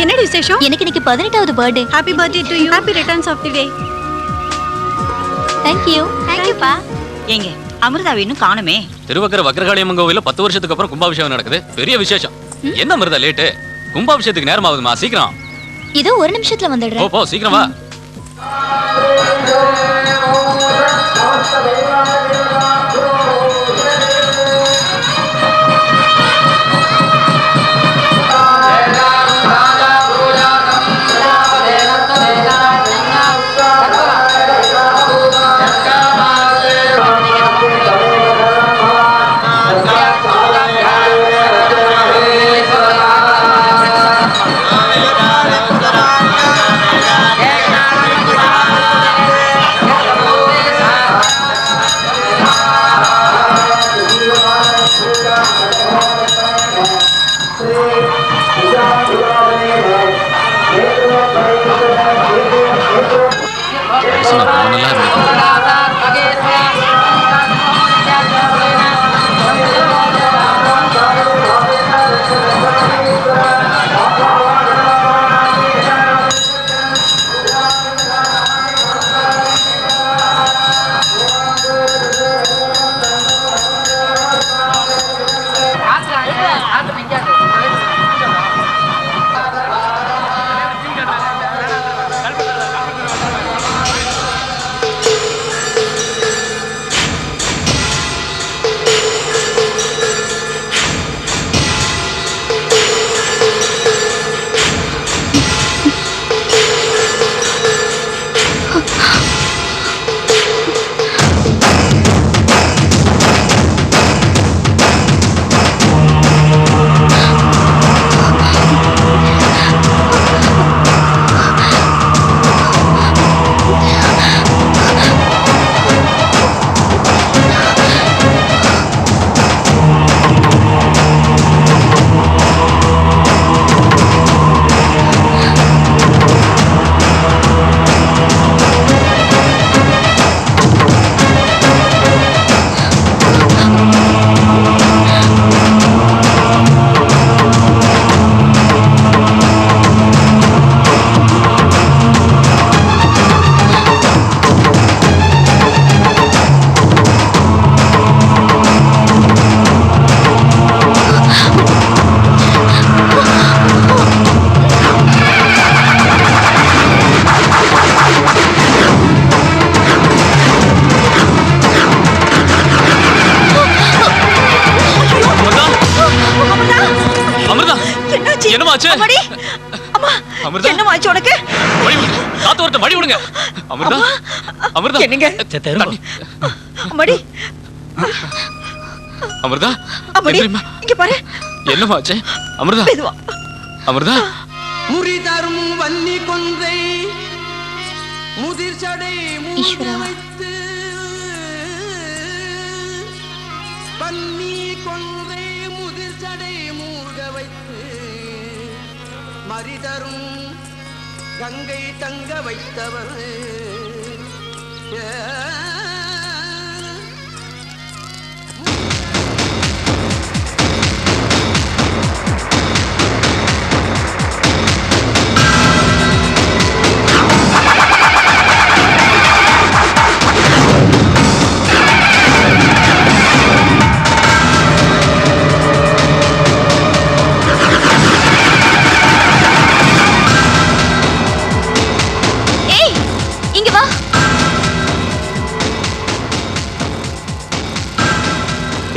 என்னடி விசேஷம்? எனக்கு இன்னைக்கு 18வது birthday. Happy birthday to you. Happy returns of the day. Thank you. Thank you பா. ஏங்க அமிர்தாவை இன்னும் காணுமே. திருவக்கர வக்ரகாளியம்மன் கோவில்ல 10 வருஷத்துக்கு அப்புறம் கும்பாபிஷேகம் நடக்குது. பெரிய விசேஷம். என்ன அமிர்தா லேட்? கும்பாபிஷேகத்துக்கு நேரம் ஆகுதுமா, சீக்கிரம். இதோ ஒரு நிமிஷத்துல வந்துடுறேன். போ சீக்கிரம் வா. முறிதரும் வன்னி கொன்றை முதிர் சடை மூட வைத்து வன்னி கொன்றை முதிர் சடை மூட வைத்து மறிதரும் கங்கை தங்க வைத்தவர்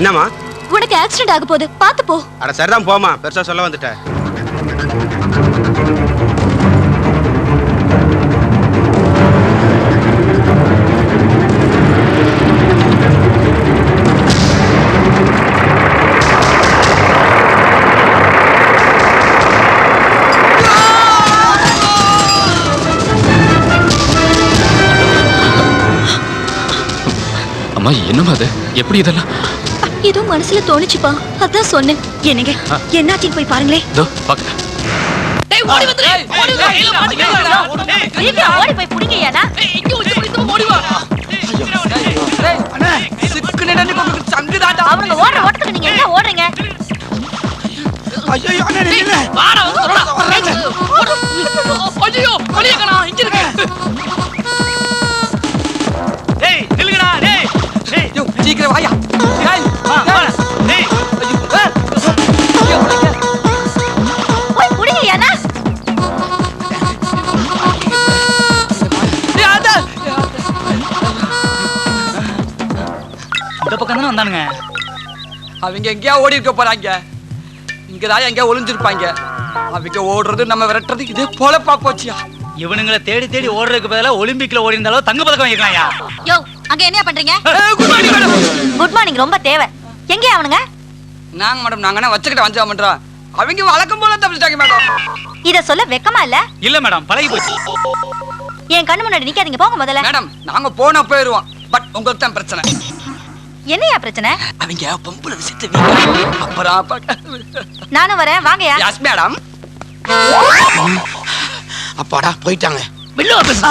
என்னம்மா? உனக்கு ஆக்சிடென்ட் ஆக போகுது, பாத்து போ. அட சரிதான் போமா, பெருசா சொல்ல வந்துட்ட. அம்மா என்னம்மா அது? எப்படி இதெல்லாம்? ஏதோ மனசுல தோணுச்சுப்பா, அதான் சொன்னேன். என்னங்க என்னாச்சுன்னு போய் பாருங்களே. இதோ பாக்க. டேய் ஓடி வந்துரு. ஓடி வா. இல்ல மாட்டிக்கடா. நீங்க ஓடி போய் புடிங்கயாடா. இங்க வந்து ஓடி வா. டேய் அண்ணா சிக்குனேடா நீ கொஞ்சம் சங்குதாடா. அவங்க ஓடுற ஓட்டத்துக்கு நீங்க என்ன ஓடுறீங்க? ஐயோ அண்ணே நில்லுங்க. வாடா வந்து சொல்றா. ஐயோ வலியக்கடா இங்க இருக்கு. டேய் நில்லுங்கடா டேய். டேய் ஐயோ சீக்கிரம் வாயா. டேய் வா வா. டேய் ஐயோ ஓய் புடிங்க யானா யாதா. இந்த பக்கம் தான வந்தானுங்க. அவங்க எங்கேயா ஓடி இருக்க போறாங்க. இங்கதான் எங்கேயா ஒளிஞ்சிருப்பாங்க. அவங்க ஓடுறது நம்ம விரட்டுறது இதே போலப்பா போச்சியா. இவனுங்களை தேடி தேடி ஓடுறதுக்கு பதிலா ஒலிம்பிக்ல ஓடி இருந்தாலும் தங்க பதக்கம் வாங்கிக்கலாம்யா. யோ அங்க என்ன பண்றீங்க good morning madam. Good morning ரொம்ப தேவை எங்க அவனுங்க நாங்க மேடம் நாங்க வச்சுக்கிட்ட வஞ்சா பண்றோம். அவங்க வழக்கம் போல தப்பிச்சிட்டாங்க மேடம். இத சொல்ல வெக்கமா இல்ல இல்ல மேடம் பழகி போச்சு. என் கண்ணு முன்னாடி நிக்காதீங்க போங்க முதல்ல மேடம் நாங்க போனா போயிருவோம். பட் உங்களுக்கு தான் பிரச்சனை. என்னையா பிரச்சனை அவங்க பம்புல விசிட்டு வீங்க. அப்புறம் நானும் வரேன் வாங்கயா எஸ் மேடம். அப்பாடா போயிட்டாங்க. வெளில வா பேசு.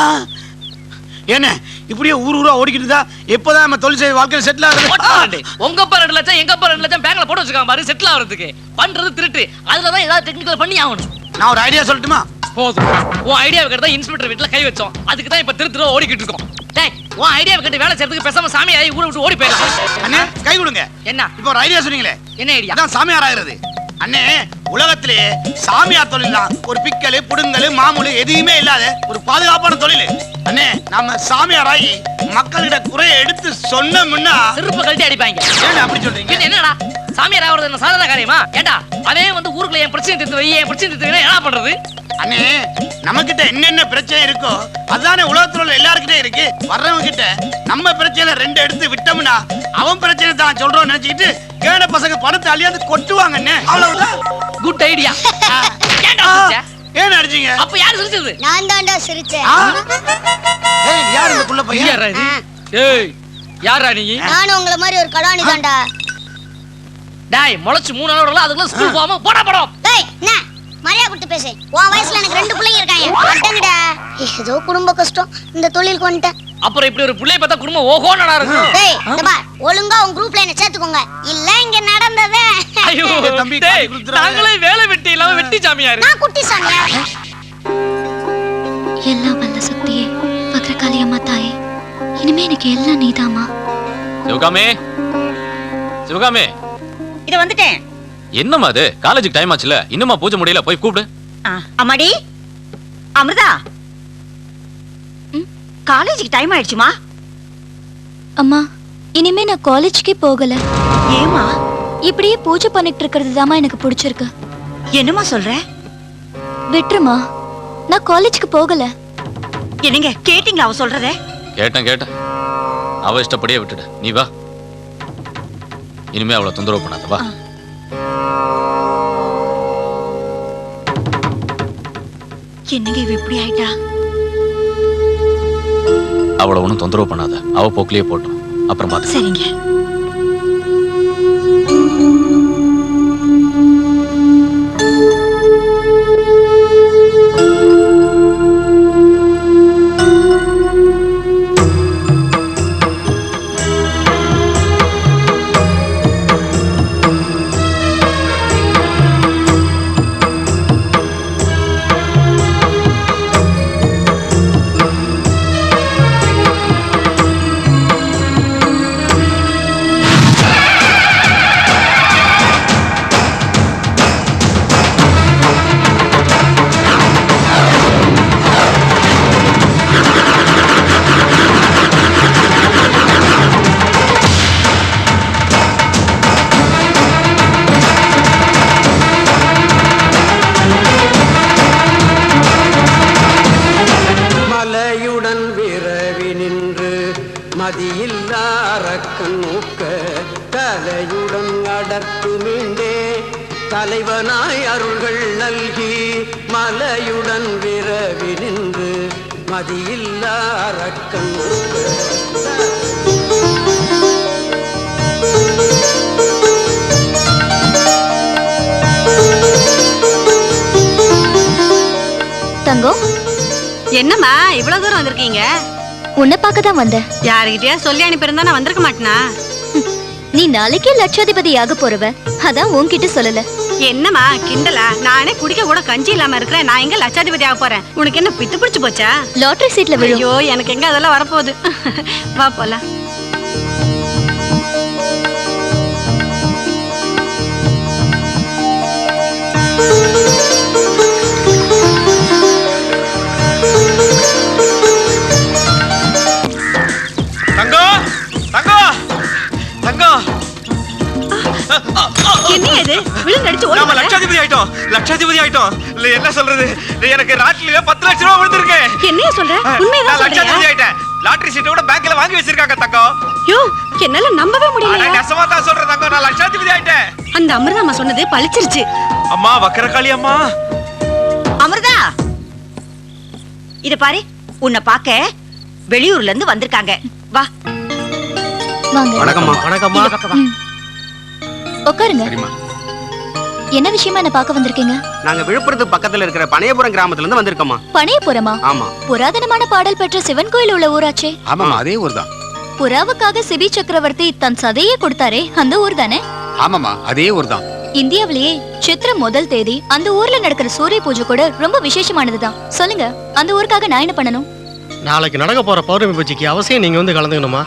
என்ன இப்படியே ஊரா ஓடிக்கிட்டு இருந்தா எப்பதான் நம்ம தொழில் செய்ய வாழ்க்கையில செட்டில் ஆகுறது? உங்க அப்பா 2 லட்சம் எங்க அப்பா 2 லட்சம் பேங்க்ல போட்டு வச்சிருக்காங்க பாரு செட்டில் ஆவறதுக்கு. பண்றது திருட்டு. அதுலதான் ஏதாவது டெக்னிக்கல் பண்ணி ஆகணும். நான் ஒரு ஐடியா சொல்லட்டுமா? போதும். உன் ஐடியா கேட்டா இன்ஸ்பெக்டர் வீட்ல கை வச்சோம். அதுக்கு தான் இப்ப திரு ஓடிக்கிட்டு இருக்கோம். டேய் உன் ஐடியா கேட்டு வேலை செய்யறதுக்கு பேசாம சாமி ஆயி ஊரை விட்டு ஓடி போயிடலாம். அண்ணே கை கொடுங்க. என்ன இப்போ ஒரு ஐடியா சொன்னீங்களே என்ன ஐடியா? அதான் சாமியார் ஆகிறது. அண்ணே உலகத்திலே சாமியார் தொழில் தான் ஒரு பிக்கலு புடுங்கலு மாமூலு எதுவுமே இல்லாத ஒரு பாதுகாப்பான தொழில். அண்ணே நாம சாமியார் ஆகி மக்களிட குறைய எடுத்து சொன்னோம்னா செருப்பு கழட்டி அடிப்பாங்க. ஏன் அப்படி சொல்றீங்க? என்னடா சாமியார் ஆவறது என்ன சாதாரண காரியமா? ஏண்டா அதே வந்து ஊருக்குள்ள என் பிரச்சனை தீர்த்து வை என் பிரச்சனை தீர்த்து வை என்ன பண்றது? அண்ணே நமக்கிட்ட என்னென்ன பிரச்சனை இருக்கோ அதுதானே உலகத்துல உள்ள எல்லாருக்கிட்டே இருக்கு. வர்றவங்க கிட்ட நம்ம பிரச்சனை 2 எடுத்து விட்டோம்னா அவன் பிரச்சனை தான் சொல்றோம் நினைச்சுக்கிட்டு கேட பசங்க பணத்தை அழியாது கொட்டுவாங்க. அண்ணே அவ்வளவுதான். Good idea. ஏண்டா சிரிச்ச? ஏன் அடிச்சீங்க? அப்ப யார் சிரிச்சது? நான் தான்டா சிரிச்சேன் ஏய் யார் இந்த புள்ள பையன்? யாரா இது? ஏய் யாரா நீ? நானும் உங்கள மாதிரி ஒரு கடாணி தான்டா டேய் முளைச்சு 3 நாள் வரல அதுக்குள்ள ஸ்கூல் போகாம போடா போடா. டேய் என்ன மரியாதை கொடுத்து பேசு உன் வயசுல எனக்கு 2 பிள்ளைங்க இருக்காங்க அடங்கடா ஏதோ குடும்ப கஷ்டம் இந்த தொழிலுக்கு வந்துட்டேன் அப்புறம் இப்படி ஒரு புள்ளைய பார்த்தா குடும்பம் ஓஹோனடா இருக்கும். டேய் இந்த பார் ஒழுங்கா உன் குரூப்ல என்ன சேர்த்துக்கோங்க இல்ல இங்க நடந்ததே ஐயோ தம்பி, டேய் காட்டி கொடுத்துறாங்க. நாங்களே வேலை வெட்டி இல்லாம வெட்டி சாமியாரு. நான் குட்டி சாமியா எல்லாம் வல்ல சக்தியே பத்ரகாளி அம்மா தாயே இனிமே எனக்கு எல்லாம் நீதாமா சிவகாமி சிவகாமி இது வந்துட்டேன். என்னம்மா அது காலேஜுக்கு டைம் ஆச்சுல இன்னுமா பூஜை முடியல போய் கூப்பிடு. அம்மாடி அமிர்தா காலேஜுக்கு டைம் ஆயிடுச்சுமா. அம்மா இனிமே நான் காலேஜ்க்கே போகல ஏமா இப்படியே பூஜை பண்ணிட்டு இருக்கிறது தாமா எனக்கு பிடிச்சிருக்கு என்னமா சொல்ற? விட்டுருமா நான் காலேஜ்க்கு போகல என்னங்க கேட்டீங்களா அவ சொல்றதே? கேட்டேன் அவ இஷ்டப்படியே விட்டுடு. நீ வா இனிமே அவளை தொந்தரவு பண்ணாத வா. என்னங்க இவ இப்படி ஆயிட்டா? அவளை ஒன்றும் தொந்தரவு பண்ணாத. அவ போக்கிலேயே போட்டோம் அப்புறம் பார்த்து. சரிங்க. தலையுடன் அடர்த்து மீண்டே தலைவனாய் அருள்கள் நல்கி மலையுடன் விரவி நின்று மதியில்லா அரக்கன் தங்கம் என்னம்மா இவ்வளவு தூரம் வந்திருக்கீங்க? உன்னை பார்க்க தான் வந்தேன். யாருகிட்டயா சொல்லி அனுப்பியிருந்தா நான் வந்திருக்க மாட்டேனா? நீ நாளைக்கே லட்சாதிபதியாக போறவ, அதான் உன்கிட்ட சொல்லல. என்னம்மா கிண்டலா? நானே குடிக்க கூட கஞ்சி இல்லாம இருக்கிறேன். நான் எங்க லட்சாதிபதி ஆக போறேன்? உனக்கு என்ன பித்து பிடிச்சு போச்சா? லாட்டரி சீட்ல விழும். ஐயோ எனக்கு எங்க அதெல்லாம் வரப்போகுது. வா போலாம். தங்கம் தங்கம் தங்கம் என்ன இது? விழுந்தடிச்சு நாம ஓடி லட்சாதிபதி ஆயிட்டோம். இல்ல என்ன சொல்றது, எனக்கு லாட்டரியில 10 லட்சம் ரூபாய் விழுந்திருக்கு. என்னைய சொல்ற? உண்மையதான் நான் லட்சாதிபதி சொல்றியா? ஆயிட்டேன். லாட்டரி சீட்டை கூட பேங்க்ல வாங்கி வச்சிருக்காங்க தங்கம். யோ என்னால நம்பவே ஆனா முடியல. நெசமா தான் சொல்றேன் தங்கம், நான் லட்சாதிபதி ஆயிட்டேன். அந்த அமிர்தாமா சொன்னது பழிச்சிருச்சு. அம்மா வக்கரகாளி அம்மா. அமிர்தா, இத பாரு, உன்னை பாக்க வெளியூர்ல இருந்து வந்திருக்காங்க. வா வாங்க. வணக்கம்மா. வணக்கம்மா. இந்த பக்கம் வா. உட்காருங்க. என்ன விஷயமா என்ன பார்க்க வந்திருக்கீங்க? நாங்க விழுப்புரத்துக்கு பக்கத்துல இருக்கிற பனையபுரம் கிராமத்துல இருந்து வந்திருக்கோமா. பனையபுரமா? ஆமா. புராதனமான பாடல் பெற்ற சிவன் கோயில் உள்ள ஊராச்சே. ஆமாமா, அதே ஊர் தான். புறாவுக்காக சிபி சக்கரவர்த்தி தன் சதையே கொடுத்தாரே, அந்த ஊர் தானே? ஆமாமா, அதே ஊர் தான். இந்தியாவிலேயே சித்திரை முதல் தேதி அந்த ஊர்ல நடக்கிற சூரிய பூஜை கூட ரொம்ப விசேஷமானதுதான். சொல்லுங்க, அந்த ஊருக்காக நான் என்ன பண்ணணும்? நாளைக்கு நடக்க போற பௌர்ணமி பூஜைக்கு அவசியம் நீங்க வந்து கலந்துக்கணுமா?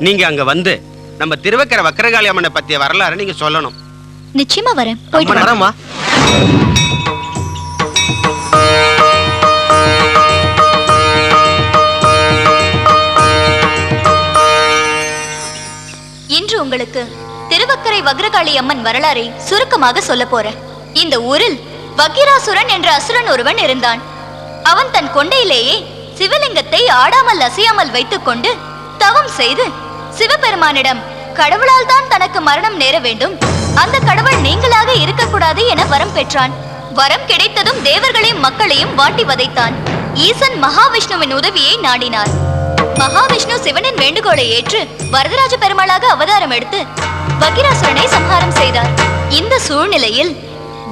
நீங்க அங்க வந்து நம்ம திருவக்கரை வக்கரகாளி அம்மனை பத்திய வரலாறு நீங்க சொல்லணும். நிச்சயமா வரேன். போயிட்டு வரேம்மா. இன்று உங்களுக்கு திருவக்கரை வக்ரகாளி அம்மன் வரலாறை சுருக்கமாக சொல்ல போறேன். இந்த ஊரில் வக்கிராசுரன் என்ற அசுரன் ஒருவன் இருந்தான். அவன் தன் கொண்டையிலேயே சிவலிங்கத்தை ஆடாமல் அசையாமல் வைத்துக் கொண்டு தவம் செய்து சிவபெருமானிடம் கடவுளால் தான் தனக்கு மரணம் நேர வேண்டும், அந்த கடவுள் நீங்களாக இருக்கக்கூடாது என வரம் பெற்றான். வரம் கிடைத்ததும் தேவர்களையும் மக்களையும் வாட்டி வதைத்தான். ஈசன் மகாவிஷ்ணுவின் உதவியை நாடினார். மகாவிஷ்ணு சிவனின் வேண்டுகோளை ஏற்று வரதராஜ பெருமாளாக அவதாரம் எடுத்து வக்கிராசுரனை சம்ஹாரம் செய்தார். இந்த சூழ்நிலையில்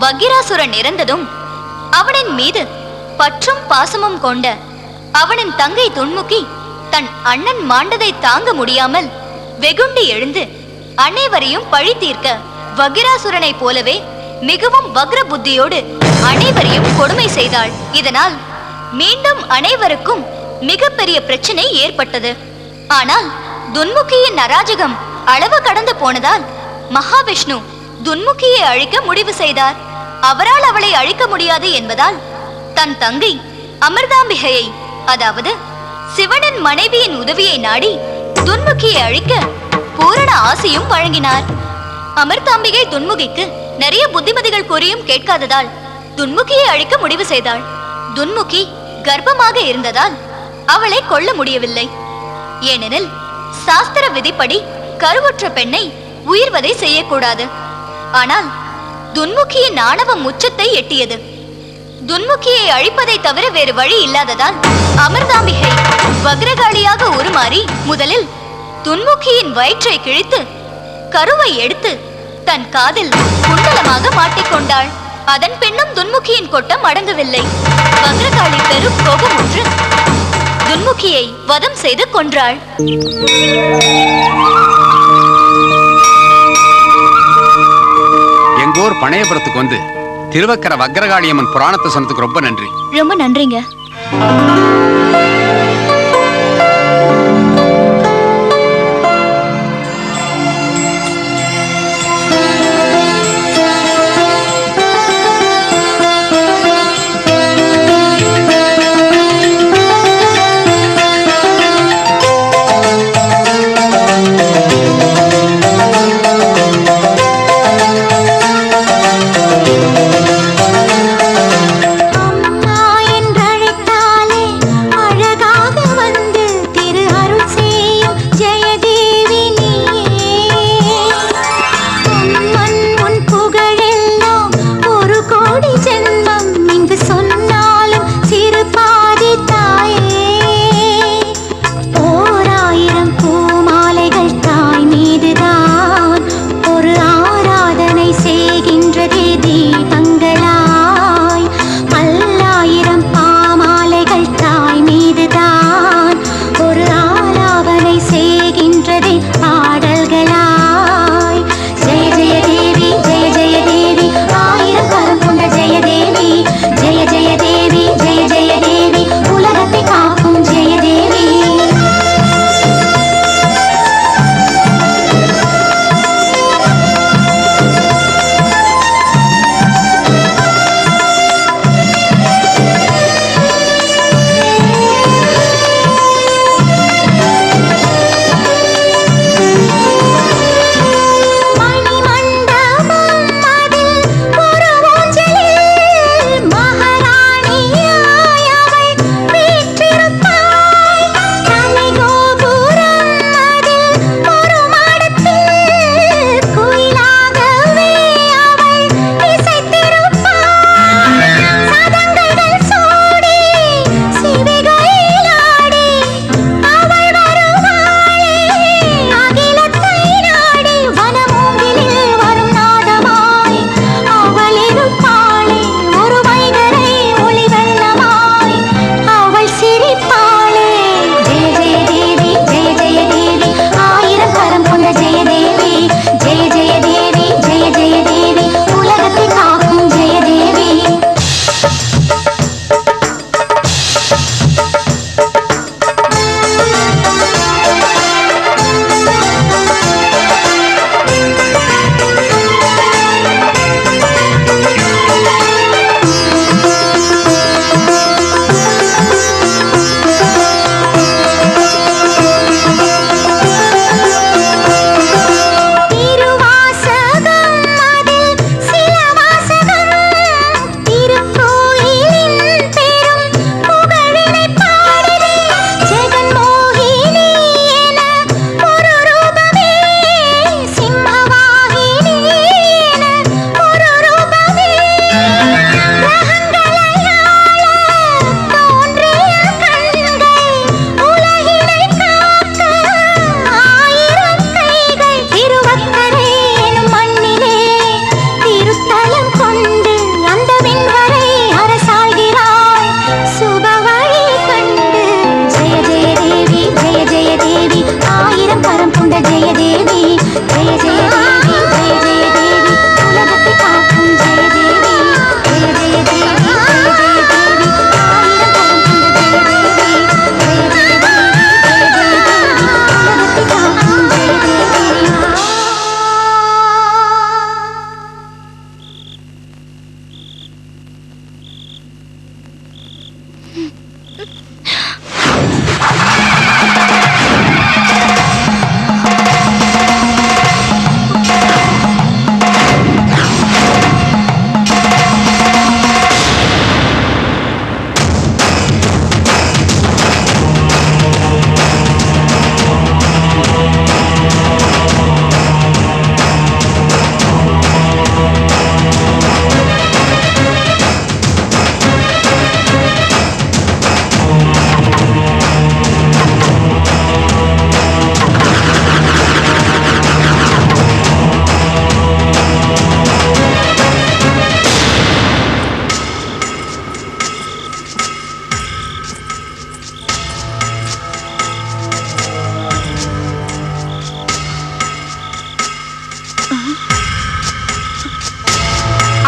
வக்கிராசுரன் இறந்ததும் அவனின் மீது பற்றும் பாசமும் கொண்ட அவனின் தங்கை துன்முகி தன் அண்ணன் மாண்டதை தாங்க முடியாமல் வெகுண்டி எழுந்து அனைவரையும் பழி தீர்க்க வக்கிராசுரனை போலவே மிகவும் வக்ர புத்தியோடு அனைவரையும் கொடுமை செய்தாள். இதனால் மீண்டும் அனைவருக்கும் மிகப்பெரிய பிரச்சனை ஏற்பட்டது. ஆனால் துன்முகியின் அராஜகம் அளவு கடந்து போனதால் மகாவிஷ்ணு துன்முகியை அழிக்க முடிவு செய்தார். அவரால் அவளை அழிக்க முடியாது என்பதால் தன் தங்கை அமிர்தாம்பிகையை, அதாவது சிவனின் மனைவியின் உதவியை நாடி துன்முகியை அழிக்க பூரண ஆசையும் வழங்கினார். அமிர்தாம்பிகை துன்முகிக்கு நிறைய புத்திமதிகள் கூறியும் கேட்காததால் துன்முகியை அழிக்க முடிவு செய்தாள். துன்முகி கர்ப்பமாக இருந்ததால் அவளை கொல்ல முடியவில்லை. ஏனெனில் சாஸ்திர விதிப்படி கருவுற்ற பெண்ணை உயிர்வதை செய்யக்கூடாது. ஆனால் துன்முகியின் ஆணவம் உச்சத்தை எட்டியது. துன்முகியை அழிப்பதை தவிர வேறு வழி இல்லாததால் அமிர்தாம்பிகை வக்ரகாளியாக உருமாறி முதலில் துன்முகியின் வயிற்றை கிழித்து கருவை எடுத்து தன் காதில் குண்டலமாக மாட்டிக்கொண்டாள். அதன் பின்னும் துன்முகியின் கொட்டம் அடங்கவில்லை. வக்ரகாளி பெரும் கோபமுற்று துன்முகியை வதம் செய்து கொன்றாள். எங்கூர் பனையபுரத்துக்கு வந்து திருவக்கரை வக்கரகாளி அம்மன் புராணத்தை சொன்னதுக்கு ரொம்ப நன்றி. ரொம்ப நன்றிங்க. பாடல்களாய் ஜெய ஜெய தேவி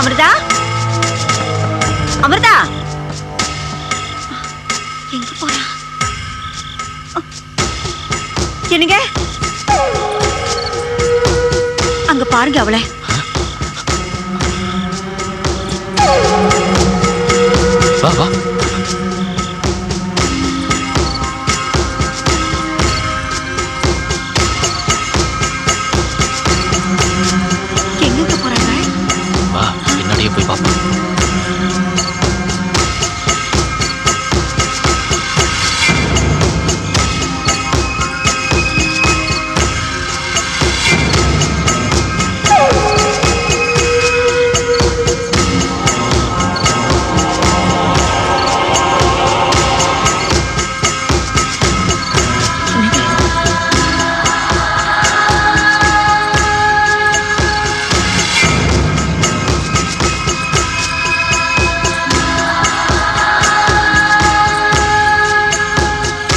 அமிர்தா, அமிர்தா, எங்க போறா? என்னங்க, அங்க பாருங்க அவளை. வா வா. எங்க போறாங்க? வா, பின்னாடியே போய் பாப்போம்.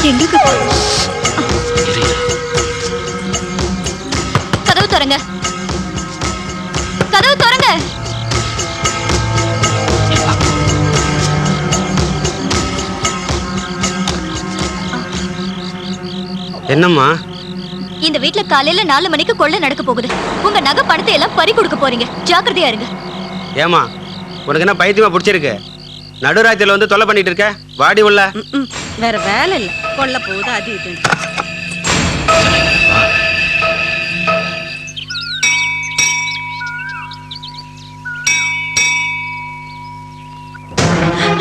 எங்க கதவு திறங்க, கதவு திறங்க. என்னம்மா? இந்த வீட்ல காலையில 4 மணிக்கு கொள்ளை நடக்க போகுது. உங்க நகை பணத்தை எல்லாம் பறி கொடுக்க போறீங்க. ஜாக்கிரதையா இருங்க. ஏமா, உனக்கு என்ன பைத்தியமா பிடிச்சிருக்கு? நடுராத்திரில வந்து தொல்லை பண்ணிட்டு இருக்க? வாடி உள்ள. வேற வேலை இல்ல, கொல்ல போகுது அது இது.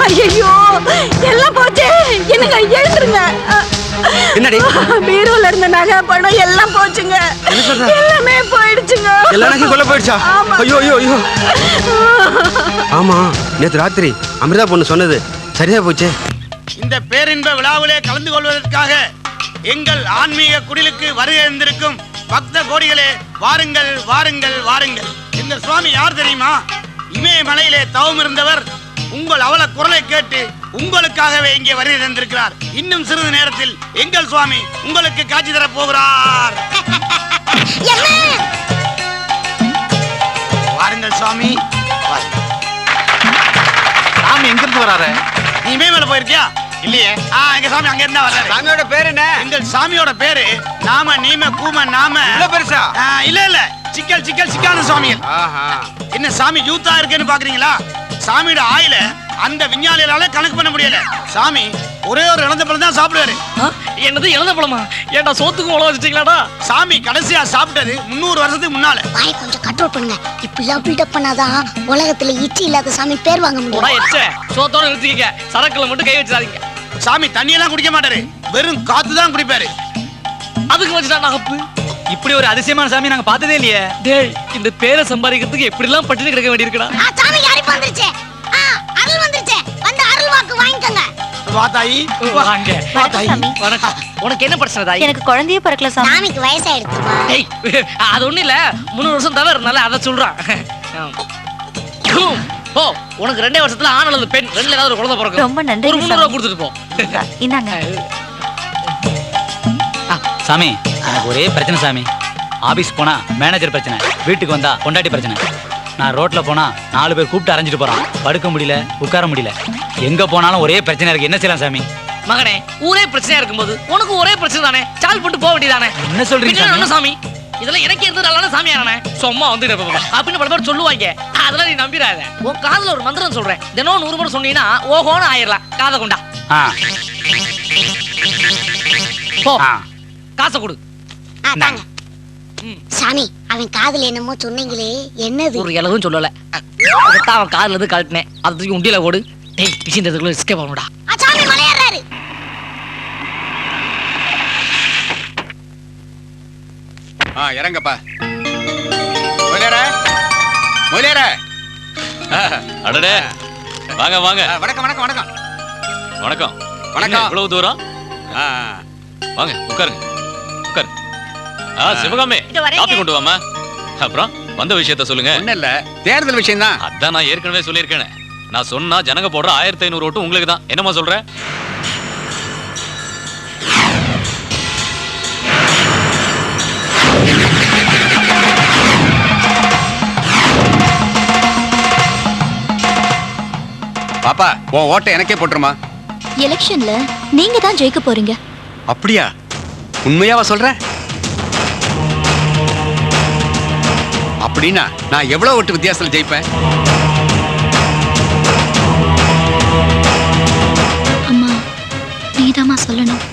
ஐயோ, எல்லாம் போச்சு. என்னங்க எழுந்துருங்க. என்னடி? பீரோல இருந்த நகை பணம் எல்லாம் போச்சுங்க. எல்லாமே போயிடுச்சுங்க. எல்லா நகையும் கொல்ல போயிடுச்சா? ஐயோ ஐயோ ஐயோ. ஆமா, நேத்து ராத்திரி அமிர்தா பொண்ணு சொன்னது சரியா போச்சு. இந்த பேரின்ப விழாவிலே கலந்து கொள்வதற்காக எங்கள் ஆன்மீக குடிலுக்கு வருகை இருந்திருக்கும் பக்த கோடிகளே, வாருங்கள் வாருங்கள் வாருங்கள். இந்த சுவாமி யார் தெரியுமா? இமயமலையிலே தவம் இருந்தவர். உங்கள் அவல குரலை கேட்டு உங்களுக்காகவே இங்கே வருகை தந்திருக்கிறார். இன்னும் சிறிது நேரத்தில் எங்கள் சுவாமி உங்களுக்கு காட்சி தரப் போகிறார். வாருங்கள் சுவாமி. சாமி எங்க இருந்து வராரு? நீ இமயமலை போயிருக்கியா? இல்லையே. எங்க சாமி அங்க இருந்தா வர்றாரு. சாமியோட பேரு என்ன? எங்கள் சாமியோட பேரு நாம நீம கூம நாம. இல்ல பெருசா? இல்ல இல்ல, சிக்கல் சிக்கல் சிக்கான சுவாமிகள். என்ன சாமி யூத்தா இருக்குன்னு பாக்குறீங்களா? சாமியோட ஆயில அந்த விஞ்ஞானிகளால கணக்கு பண்ண முடியல. சாமி ஒரே ஒரு இழந்த பழம் தான் சாப்பிடுவாரு. என்னது இழந்த பழமா? ஏன்டா சோத்துக்கும் உழவு வச்சிட்டீங்களாடா? சாமி கடைசியா சாப்பிட்டது 300 வருஷத்துக்கு முன்னால. வாயை கொஞ்சம் கண்ட்ரோல் பண்ணுங்க. இப்படிலாம் பில்டப் பண்ணாதான் உலகத்துல இச்சி இல்லாத சாமி பேர் வாங்க முடியும். சோத்தோட நிறுத்திக்க, சரக்குல மட்டும் கை வச்சிடாதீங்க. சாமி தண்ணியெல்லாம் குடிக்க மாட்டாரு, வெறும் காத்து தான் குடிப்பாரு. அதுக்கு வச்சுட்டா கப்பு. இப்படி ஒரு அதிசயமான சாமி நாங்க பார்த்ததே இல்லையே. டேய், இந்த பேரை சம்பாதிக்கிறதுக்கு எப்படிலாம் பட்டினி கிடக்க வேண்டியிருக்குடா. சாமி யாரி வந்துருச்சு. அருள் வந்துருச்சு. வந்து அருள் வாக்கு வாங்கிக்கங்க. வாதாயி வாங்க. வணக்கம். உனக்கு என்ன பிரச்சனை தாய்? எனக்கு குழந்தையே பிறக்கல சாமி. சாமிக்கு வயசாயிடுச்சுமா. டேய், அது ஒண்ணும் இல்ல, 300 வருஷம் தவிர இருந்தால அத சொல்றான். போ, உனக்கு 2 வருஷத்துல ஆண் அல்லது பெண் ரெண்டுல ஏதாவது ஒரு குழந்தை பிறக்கும். ரொம்ப நன்றி. ஒரு 300 ரூபாய் கொடுத்துட்டு போ. இந்தாங்க. சாமி, எனக்கு ஒரே பிரச்சனை சாமி. ஆபீஸ் போனா மேனேஜர் பிரச்சனை, வீட்டுக்கு வந்தா பொண்டாட்டி பிரச்சனை. நான் ரோட்ல போனா 4 பேர் கூப்பிட்டு அரைஞ்சிட்டு போறான். படுக்க முடியல, உட்கார முடியல. எங்க போனாலும் ஒரே பிரச்சனை இருக்கு. என்ன செய்யலாம் சாமி? மகனே, ஊரே பிரச்சனையா இருக்கும்போது உனக்கு ஒரே பிரச்சனை தானே, சால் போட்டு போக வேண்டியதானே. என்ன சொல்றீங்க சாமி? சாமி, இதெல்லாம் எனக்கு இருந்ததால சாமியாரானே. சும்மா வந்து அப்படின்னு பல பேர் சொல்லுவாங்க. அதெல்லாம் நீ நம்பிடாத. உன் காதுல ஒரு மந்திரம் சொல்றேன். தினம் 100 முறை சொன்னீங்கன்னா ஓஹோன்னு ஆயிரலாம். காதை கொண்டா. போ, காசை கொடு. சாமி, அவன் காதுல என்னமோ சொன்னீங்களே, என்னது? ஒரு இலவும் சொல்லல. அதான் அவன் காதுல இருந்து கழட்டினேன். அதை தூக்கி உண்டியில ஓடு. டேய், பிசின்றதுக்குள்ள எஸ்கேப் ஆகணும்டா. சாமி மலையேறாரு. இறங்கப்பா. முதலியார. அடடே, வாங்க வாங்க. வணக்கம் வணக்கம் வணக்கம் வணக்கம் வணக்கம். இவ்வளவு தூரம்? வாங்க உட்காருங்க, உட்காரு. சிவகாமி, காப்பி கொண்டு வாமா. அப்புறம் வந்த விஷயத்த சொல்லுங்க. ஒண்ணு இல்ல, தேர்தல் விஷயம் தான். அதான் நான் ஏற்கனவே சொல்லியிருக்கேன். நான் சொன்னா ஜனங்க போடுற 1500 ஓட்டு உங்களுக்கு தான். என்னமா சொல்ற? பாப்பா உன் ஓட்டை எனக்கே போட்டுருமா. எலெக்ஷன்ல நீங்க தான் ஜெயிக்க போறீங்க. அப்படியா? உண்மையாவா சொல்ற? அப்படின்னா நான் எவ்வளவு ஓட்டு வித்தியாசத்துல ஜெயிப்பேன்? அம்மா நீதாம்மா சொல்லணும்.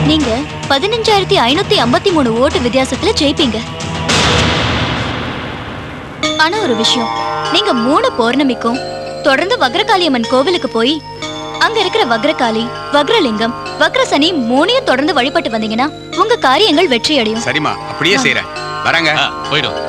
நீங்க 15,553 ஓட்டு வித்தியாசத்துல ஜெயிப்பீங்க. ஆனா ஒரு விஷயம், நீங்க 3 பௌர்ணமிக்கும் தொடர்ந்து வக்ரகாளியம்மன் கோவிலுக்கு போய் அங்க இருக்கிற வக்ரகாளி, வக்ரலிங்கம், வக்ரசனி 3ஐயும் தொடர்ந்து வழிபட்டு வந்தீங்கன்னா உங்க காரியங்கள் வெற்றி அடையும். சரிம்மா, அப்படியே செய்றேன். வரங்க. போய்டும்.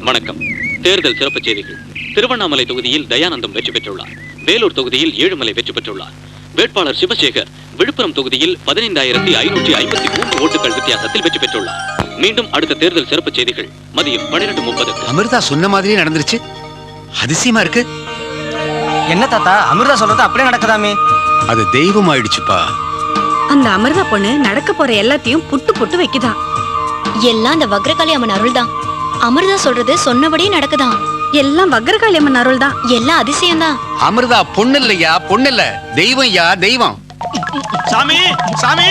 வணக்கம். தேர்தல் சிறப்பு செய்திகள். திருவண்ணாமலை தொகுதியில் தயானந்தம் வெற்றி பெற்றுள்ளார். வேலூர் தொகுதியில் ஏழுமலை வெற்றி பெற்றுள்ளார். வேட்பாளர் சிவசேகர் விழுப்புரம் தொகுதியில் 15,553 ஓட்டுகள் வித்தியாசத்தில் வெற்றி பெற்றுள்ளார். மீண்டும் அடுத்த தேர்தல் சிறப்பு செய்திகள் மதியம் 12:30. அமிர்தா சொன்ன மாதிரியே நடந்துருச்சு. அதிசயமா இருக்கு. என்ன தாத்தா, அமிர்தா சொல்றது அப்படியே நடக்குதாமே? அது தெய்வம் ஆயிடுச்சுப்பா. அந்த அமிர்தா பொண்ணு நடக்க போற எல்லாத்தையும் புட்டு புட்டு வைக்குதா. எல்லாம் அந்த வக்ரகாளி அம்மன் அருள்தான். அமிர்தா சொல்றது சொன்னபடியே நடக்குதான். எல்லாம் வக்ரகாளி அம்மன் அருள் தான். எல்லாம் அதிசயம்தான். அமிர்தா பொண்ணு இல்லையா, பொண்ணு இல்ல, தெய்வம் யா, தெய்வம். சாமி சாமி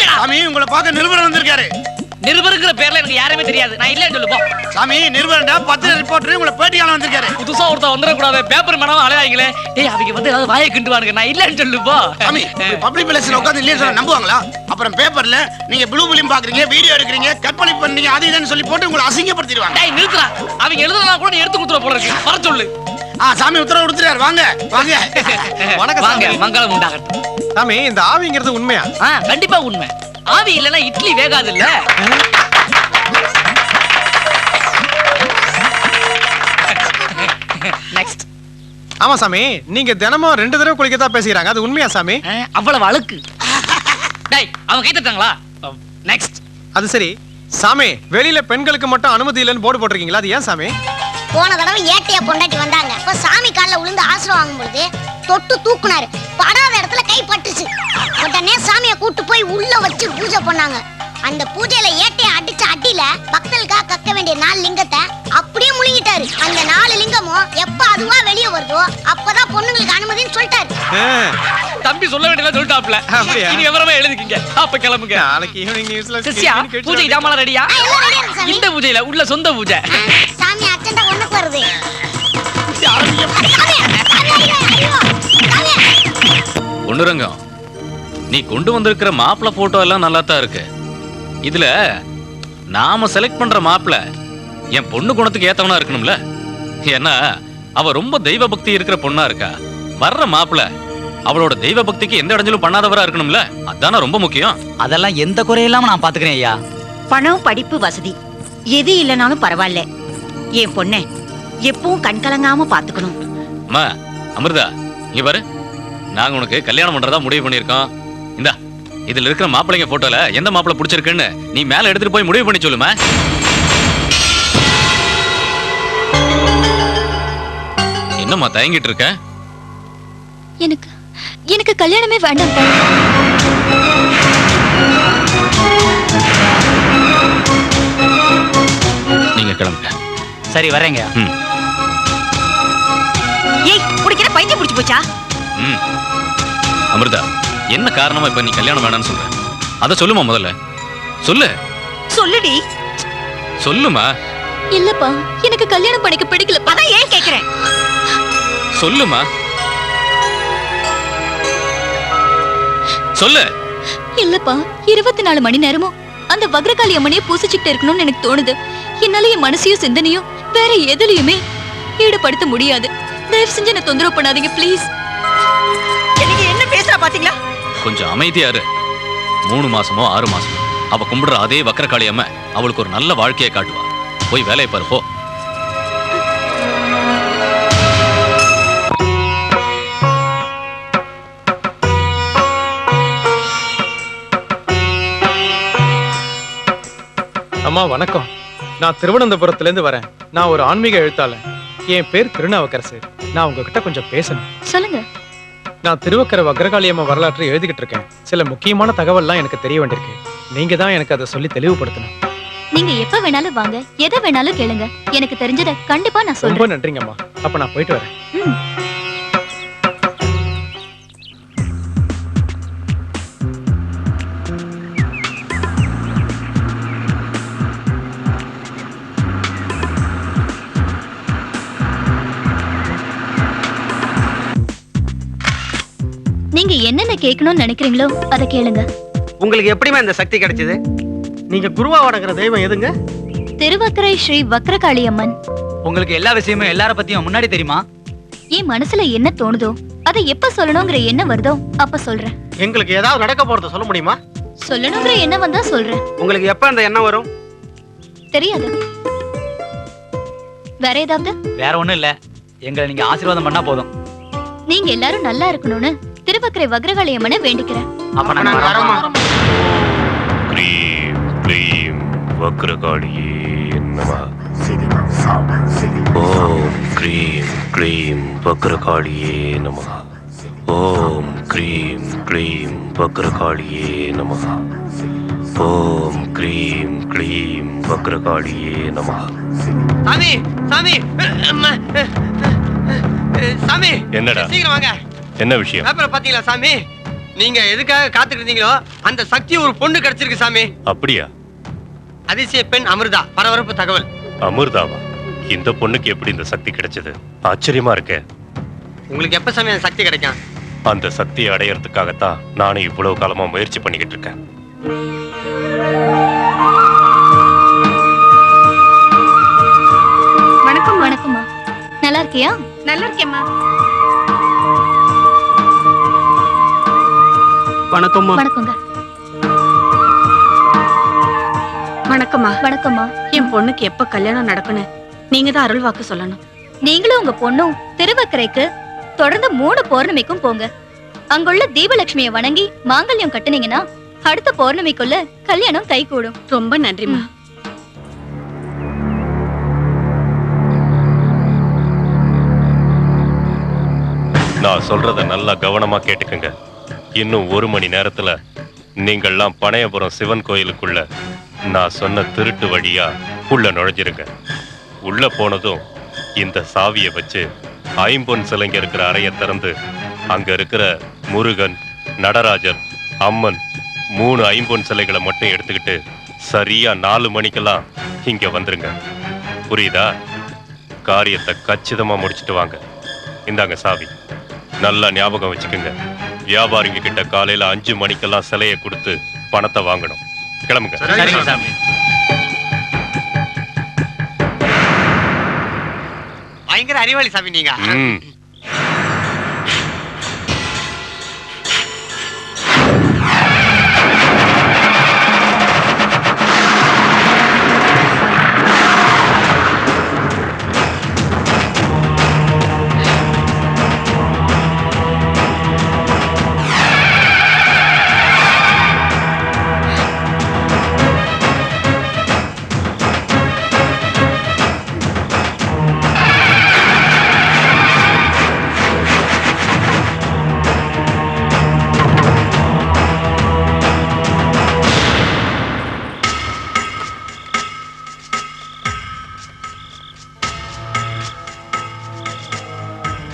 சாமி, உங்களை பார்க்க நிருபர் வந்திருக்காரு. நிருபருங்கிற பேர்ல எனக்கு யாருமே தெரியாது. நான் இல்லன்னு சொல்லு போ. சாமி, நிருபர்டா பத்திர ரிப்போர்ட்டர் உங்களை பேட்டியாள வந்திருக்காரு. புதுசா ஒருத்தர் வந்துடக்கூடாது. பேப்பர் மேடம் அலையாங்களே. டேய், அவங்க வந்து ஏதாவது வாயை கிண்டுவானுங்க. நான் இல்லன்னு சொல்லு போ. சாமி, பப்ளிக் பிளேஸ்ல உட்கார்ந்து இல்லையே சொல்ல நம்புவாங்களா? அப்புறம் பேப்பர்ல நீங்க ப்ளூ பிலிம் பாக்குறீங்க, வீடியோ எடுக்கிறீங்க, கற்பனை பண்ணீங்க, அது இதுன்னு சொல்லி போட்டு உங்களை அசிங்கப்படுத்திடுவாங்க. டேய் நிறுத்துடா. அவங்க எழுதுறதா கூட நீ எடுத்து கொடுத்துற போல இருக்கு. வர சொல்லு. சாமி உத்தரவு கொடுத்துறாரு. வாங்க வாங்க. வணக்கம் வாங்க, சாமி. மங்களம் உண்டாகட்டும். சாமி, இந்த ஆவிங்கிறது உண்மையா? கண்டிப்பா உண்மை. ஆவி இல்லனா இட்லி வேகாது இல்ல. நெக்ஸ்ட். ஆமா சாமி, நீங்க தினமும் 2 தடவை குளிக்கத்தான் பேசிக்கிறாங்க, அது உண்மையா சாமி? அவ்வளவு அழுக்கு. டேய், அவங்க கை தட்டாங்களா? நெக்ஸ்ட். அது சரி சாமி, வெளியில பெண்களுக்கு மட்டும் அனுமதி இல்லைன்னு போர்டு போட்டிருக்கீங்களா, அது ஏன் சாமி? போன தடவை ஏட்டையா பொண்டாட்டி வந்தாங்க. அப்ப சாமி கால்ல விழுந்து ஆசீர்வாதம் வாங்கும்போது தொட்டு தூக்குனாரு. படாத இடத்துல கை பட்டுச்சு. உடனே சாமியை கூட்டு போய் உள்ள வச்சு பூஜை பண்ணாங்க. அந்த பூஜையில ஏட்டையை அடிச்ச அடியில பக்தர்களுக்கா கக்க வேண்டிய 4 லிங்கத்தை அப்படியே முழுங்கிட்டாரு. அந்த 4 லிங்கமும் எப்ப அதுவா வெளியே வருதோ அப்பதான் பொண்ணுங்களுக்கு அனுமதின்னு சொல்லிட்டாரு. தம்பி சொல்ல வேண்டியதா சொல்லிட்டாப்ல. அப்படியா? நீங்க விவரமா எழுதிக்கீங்க. அப்ப கிளம்புங்க. நாளைக்கு ஈவினிங் நியூஸ்ல சிஸ்யா, பூஜை ஜாமான் ரெடியா? எல்லாம் ரெடியா இருக்கு சாமி. இந்த பூஜையில உள்ள சொந்த பூஜை. சாமி அச்சண்டா ஒண்ணுக்கு வருது. ஒண்ணுரங்கம், நீ கொண்டு வந்திருக்கிற மாப்பிள போட்டோ எல்லாம் நல்லா தான் இருக்கு. இதுல நாம செலக்ட் பண்ற மாப்பிள என் பொண்ணு குணத்துக்கு ஏத்தவனா இருக்கணும்ல. ஏன்னா அவ ரொம்ப தெய்வ பக்தி இருக்கிற பொண்ணா இருக்கா. வர்ற மாப்பிள அவளோட தெய்வ பக்திக்கு எந்த இடைஞ்சலும் பண்ணாதவரா இருக்கணும்ல. அதான ரொம்ப முக்கியம். அதெல்லாம் எந்த குறையில்லாம நான் பாத்துக்கிறேன் ஐயா. பணம், படிப்பு, வசதி எது இல்லைனாலும் பரவாயில்ல, என் பொண்ணை எப்பவும் கண்கலங்காம பாத்துக்கணும். அம்மா அமிர்தா, இங்க பாரு, நாங்க உனக்கு கல்யாணம் பண்றதா முடிவு பண்ணிருக்கோம். இந்தா, இதுல இருக்கிற மாப்பிள்ளைங்க போட்டோல எந்த மாப்பிள்ளை பிடிச்சிருக்குன்னு நீ மேல எடுத்துட்டு போய் முடிவு பண்ணி சொல்லுமா. என்னம்மா தயங்கிட்டு இருக்க? எனக்கு கல்யாணமே வேண்டாம். நீங்க கிளம்புங்க. சரி வரேங்க. ஏய், குடிக்கிற பைத்தியம் பிடிச்சு போச்சா? அமிர்தா, என்ன காரணமா இப்ப நீ கல்யாணம் வேணாம்னு சொல்ற? அத சொல்லுமா முதல்ல. சொல்லு. சொல்லுடி. சொல்லுமா. இல்லப்பா, எனக்கு கல்யாணம் பண்ணிக்க பிடிக்கல. அதான் ஏன் கேக்குறேன். சொல்லுமா. சொல்லு. இல்லப்பா, 24 மணி நேரமும் அந்த வக்ரகாளி அம்மனையே பூசிச்சுக்கிட்டு இருக்கணும்னு எனக்கு தோணுது. என்னால என் மனசையும் சிந்தனையும் வேற எதுலயுமே ஈடுபடுத்த முடியாது. தயவு செஞ்சு என்ன தொந்தரவு பண்ணாதீங்க ப்ளீஸ். நீங்க என்ன பேசுறா பாத்தீங்களா? கொஞ்சம் அமைதியா இரு. 3 மாசமோ 6 மாசமோ அவ கும்பிடுற அதே வக்ரகாளி அம்மை அவளுக்கு ஒரு நல்ல வாழ்க்கையை காட்டுவா. போய் வேலையை பாரு போ. அம்மா வணக்கம். நான் திருவனந்தபுரத்துல இருந்து வரேன். நான் ஒரு ஆன்மீக எழுத்தாளர். என் பேர் திருநாவுக்கரசு. நான் உங்ககிட்ட கொஞ்சம் பேசணும். சொல்லுங்க. நான் திருவக்கரை வக்ரகாளி அம்மா வரலாற்றை எழுதிக்கிட்டு இருக்கேன். சில முக்கியமான தகவல்லாம் எனக்கு தெரிய வேண்டியிருக்கு. நீங்க தான் எனக்கு அதை சொல்லி தெளிவுபடுத்தணும். நீங்க எப்ப வேணாலும் வாங்க, எதை வேணாலும் கேளுங்க. எனக்கு தெரிஞ்சதை கண்டிப்பா நான் ரொம்ப சொல்றேன். நன்றிங்கம்மா. அப்ப நான் போயிட்டு வரேன். நீங்க என்னென்ன கேட்கணும்னு நினைக்கிறீங்களோ அதை கேளுங்க. உங்களுக்கு எப்படிமா இந்த சக்தி கிடைச்சது? நீங்க குருவா வணங்குற தெய்வம் எதுங்க? திருவக்கரை ஸ்ரீ வக்ரகாளி அம்மன். உங்களுக்கு எல்லா விஷயமும் எல்லார பத்தியும் முன்னாடி தெரியுமா? என் மனசுல என்ன தோணுதோ அதை எப்ப சொல்லணுங்கிற என்ன வருதோ அப்ப சொல்றேன். எங்களுக்கு ஏதாவது நடக்க போறத சொல்ல முடியுமா? சொல்லணுங்கிற என்ன வந்தா சொல்றேன். உங்களுக்கு எப்ப அந்த எண்ணம் வரும்? தெரியாது. வேற ஏதாவது? வேற ஒண்ணும் இல்ல. எங்களை நீங்க ஆசீர்வாதம் பண்ணா போதும். நீங்க எல்லாரும் நல்லா இருக்கணும்னு திருவக்கரை வக்ரகாளி அம்மனை வேண்டிக்கிறேன். அப்ப நாங்க வரோமா? க்ரீம் க்ரீம் வக்ரகாளியே நமः. ஓம் க்ரீம் க்ரீம் வக்ரகாளியே நமः. ஓம் க்ரீம் க்ரீம் வக்ரகாளியே நமः. ஓம் க்ரீம் க்ளீம் வக்ரகாளியே நமः. சாமி சாமி சாமி, என்னடா? சீக்கிரம் வாங்க. என்ன விஷயம்? பேப்பரை பாத்தீங்களா சாமி? நீங்க எதுக்காக காத்துட்டு இருந்தீங்களோ அந்த சக்தி ஒரு பொண்ணு கிடைச்சிருக்கு சாமி. அப்படியா? அதிசய பெண் அமிர்தா. பரபரப்பு தகவல். அமிர்தாவா? இந்த பொண்ணுக்கு எப்படி இந்த சக்தி கிடைச்சது? ஆச்சரியமா இருக்கே. உங்களுக்கு எப்ப சாமி அந்த சக்தி கிடைக்கும்? அந்த சக்தியை அடையறதுக்காகத்தான் நானும் இவ்வளவு காலமா முயற்சி பண்ணிக்கிட்டு இருக்கேன். வணக்கம். வணக்கம்மா. நல்லா இருக்கியா? நல்லா இருக்கேம்மா. வணக்கம்மா. வணக்கங்க. வணக்கம்மா. வணக்கம்மா. என் பொண்ணுக்கு எப்ப கல்யாணம் நடக்கணும் நீங்க தான் அருள் வாக்கு சொல்லணும். நீங்களும் உங்க பொண்ணும் திருவக்கரைக்கு தொடர்ந்து 3 பௌர்ணமிக்கும் போங்க. அங்குள்ள தீபலட்சுமியை வணங்கி மாங்கல்யம் கட்டுனீங்கன்னா அடுத்த பௌர்ணமிக்குள்ள கல்யாணம் கை கூடும். ரொம்ப நன்றிமா. நான் சொல்றத நல்லா கவனமா கேட்டுக்கங்க. இன்னும் 1 மணி நேரத்துல நீங்கள்லாம் பனையபுரம் சிவன் கோயிலுக்குள்ள நான் சொன்ன திருட்டு வழியா உள்ள நுழைஞ்சிருங்க. உள்ள போனதும் இந்த சாவியை வச்சு ஐம்பொன் சிலைங்க இருக்கிற அறையை திறந்து அங்க இருக்கிற முருகன், நடராஜர், அம்மன் 3 ஐம்பொன் சிலைகளை மட்டும் எடுத்துக்கிட்டு சரியா 4 மணிக்கெல்லாம் இங்க வந்துருங்க. புரியுதா? காரியத்தை கச்சிதமா முடிச்சிட்டு வாங்க. இந்தாங்க சாவி. நல்லா ஞாபகம் வச்சுக்கோங்க. வியாபாரிங்க கிட்ட காலையில 5 மணிக்கெல்லாம் சிலையை கொடுத்து பணத்தை வாங்கணும். கிளம்புங்க. சரிங்க சாமி. பயங்கர அறிவாளி சாமி நீங்க.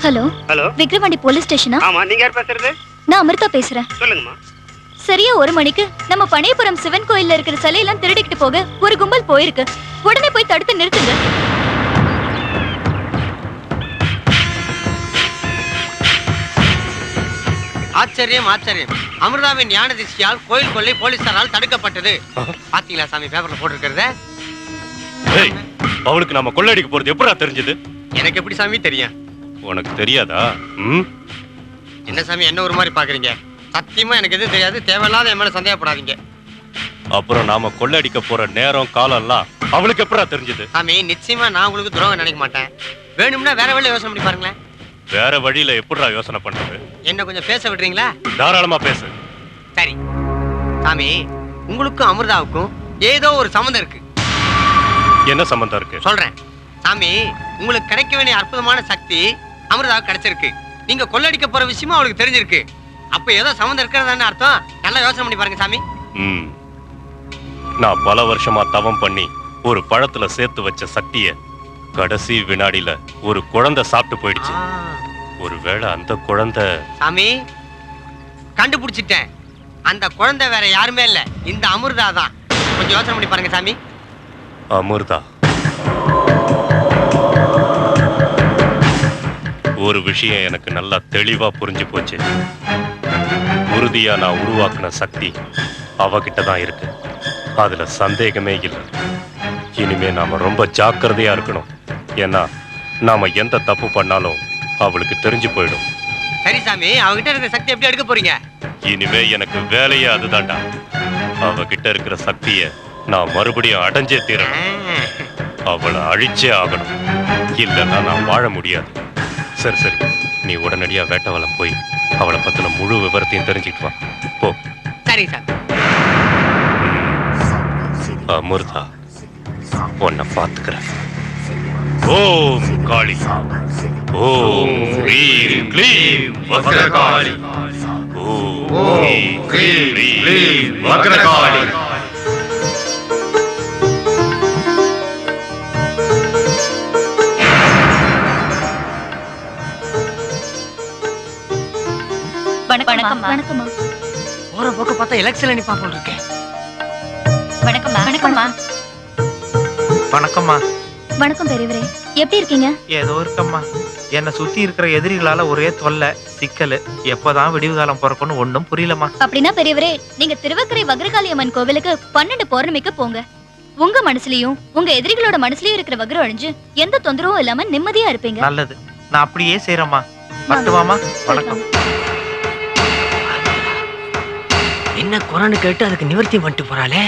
ஹலோ. ஹலோ. விக்ரவாண்டி போலீஸ் ஸ்டேஷனா? ஆமா, நீங்க யார் பேசுறது? நான் அமிர்தா பேசுறேன். சொல்லுங்கம்மா. சரியா 1 மணிக்கு நம்ம பனையபுரம் சிவன் கோயில்ல இருக்கிற சிலையெல்லாம் திருடிக்கிட்டு போக ஒரு கும்பல் போயிருக்கு. உடனே போய் தடுத்து நிறுத்துங்க. ஆச்சரியம் ஆச்சரியம். அமிர்தாவின் ஞான திசையால் கோயில் கொள்ளை போலீசாரால் தடுக்கப்பட்டது. பாத்தீங்களா சாமி பேப்பர்ல போட்டிருக்கிறத? அவளுக்கு நாம கொள்ளடிக்க போறது எப்படா தெரிஞ்சது? எனக்கு எப்படி சாமி தெரியும்? உனக்கு தெரியாதா? என்ன சாமி என்ன ஒரு மாதிரி பாக்குறீங்க? சத்தியமா எனக்கு எதுவும் தெரியாது. தேவையில்லாத என் மேல சந்தேகப்படாதீங்க. அப்புறம் நாம கொள்ளடிக்க போற நேரம் காலம் எல்லாம் அவளுக்கு எப்படா தெரிஞ்சது? சாமி நிச்சயமா நான் உங்களுக்கு துரோகம் நினைக்க மாட்டேன். வேணும்னா வேற வழியில யோசனை பண்ணி பாருங்களேன். வேற வழியில எப்படா யோசனை பண்றது? என்ன கொஞ்சம் பேச விடுறீங்களா? தாராளமா பேசு. சரி சாமி, உங்களுக்கும் அமிர்தாவுக்கும் ஏதோ ஒரு சம்மந்தம் இருக்கு. என்ன சம்பந்தம் இருக்கு? சொல்றேன் சாமி, உங்களுக்கு கிடைக்க வேண்டிய அற்புதமான சக்தி அமிர்தாவுக்கு கிடைச்சிருக்கு. நீங்க கொள்ளடிக்க போற விஷயமும் அவளுக்கு தெரிஞ்சிருக்கு. அப்ப ஏதோ சம்மந்தம் இருக்கிறதான்னு அர்த்தம். நல்லா யோசனை பண்ணி பாருங்க சாமி. நான் பல வருஷமா தவம் பண்ணி ஒரு பழத்துல சேர்த்து வச்ச சக்திய கடைசி வினாடியில ஒரு குழந்தை சாப்பிட்டு போயிடுச்சு. ஒருவேளை அந்த குழந்தை சாமி கண்டுபிடிச்சிட்டேன். அந்த குழந்தை வேற யாருமே இல்ல, இந்த அமிர்தா தான். கொஞ்சம் யோசனை பண்ணி பாருங்க சாமி. அமிர்தா. ஒரு விஷயம் எனக்கு நல்லா தெளிவா புரிஞ்சு போச்சு. உறுதியா நான் உருவாக்குன சக்தி அவகிட்ட தான் இருக்கு. அதுல சந்தேகமே இல்லை. இனிமே நாம ரொம்ப ஜாக்கிரதையா இருக்கணும். ஏன்னா நாம எந்த தப்பு பண்ணாலும் அவளுக்கு தெரிஞ்சு போயிடும். சரி சாமி, அவகிட்ட இருக்கிற சக்தி எப்படி எடுக்க போறீங்க? இனிமே எனக்கு வேலையே அதுதான்டா. அவகிட்ட இருக்கிற சக்திய நான் மறுபடியும் அடைஞ்சே தீரணும். அவளை அழிச்சே ஆகணும். இல்லைன்னா நான் வாழ முடியாது. சரி சரி, நீ உடனடியா வேட்டவலம் போய் அவளை பத்தின முழு விவரத்தையும் தெரிஞ்சுட்டு வா. போ. சரி சாமி. அமிர்தா, உன்னை பார்த்துக்கிறேன். ஓம் காளி, ஓம் க்ரீம் க்ளீம் வக்ரகாளி, ஓம் க்ரீம் க்ளீம் வக்ரகாளி. வணக்கம்மா. வணக்கம்மா. போற போக்க பார்த்தா எலெக்ஷன்ல நிப்பா போல இருக்கே. வணக்கம்மா. வணக்கம்மா. வணக்கம்மா. வணக்கம் பெரியவரே, எப்படி இருக்கீங்க? ஏதோ இருக்கம்மா. என்னை சுத்தி இருக்கிற எதிரிகளால ஒரே தொல்லை, சிக்கல். எப்பதான் விடிவு காலம் பிறக்கும்னு ஒன்னும் புரியலம்மா. அப்படின்னா பெரியவரே, நீங்க திருவக்கரை வக்ரகாளி அம்மன் கோவிலுக்கு 12 பௌர்ணமிக்கு போங்க. உங்க மனசுலயும் உங்க எதிரிகளோட மனசுலயும் இருக்கிற வக்ரம் அழிஞ்சு எந்த தொந்தரவும் இல்லாம நிம்மதியா இருப்பீங்க. நல்லது, நான் அப்படியே செய்யறேம்மா. வரட்டுமாமா? வணக்கம். என்ன குரானு கேட்டு அதுக்கு நிவர்த்தி பண்ணிட்டு போறாளே.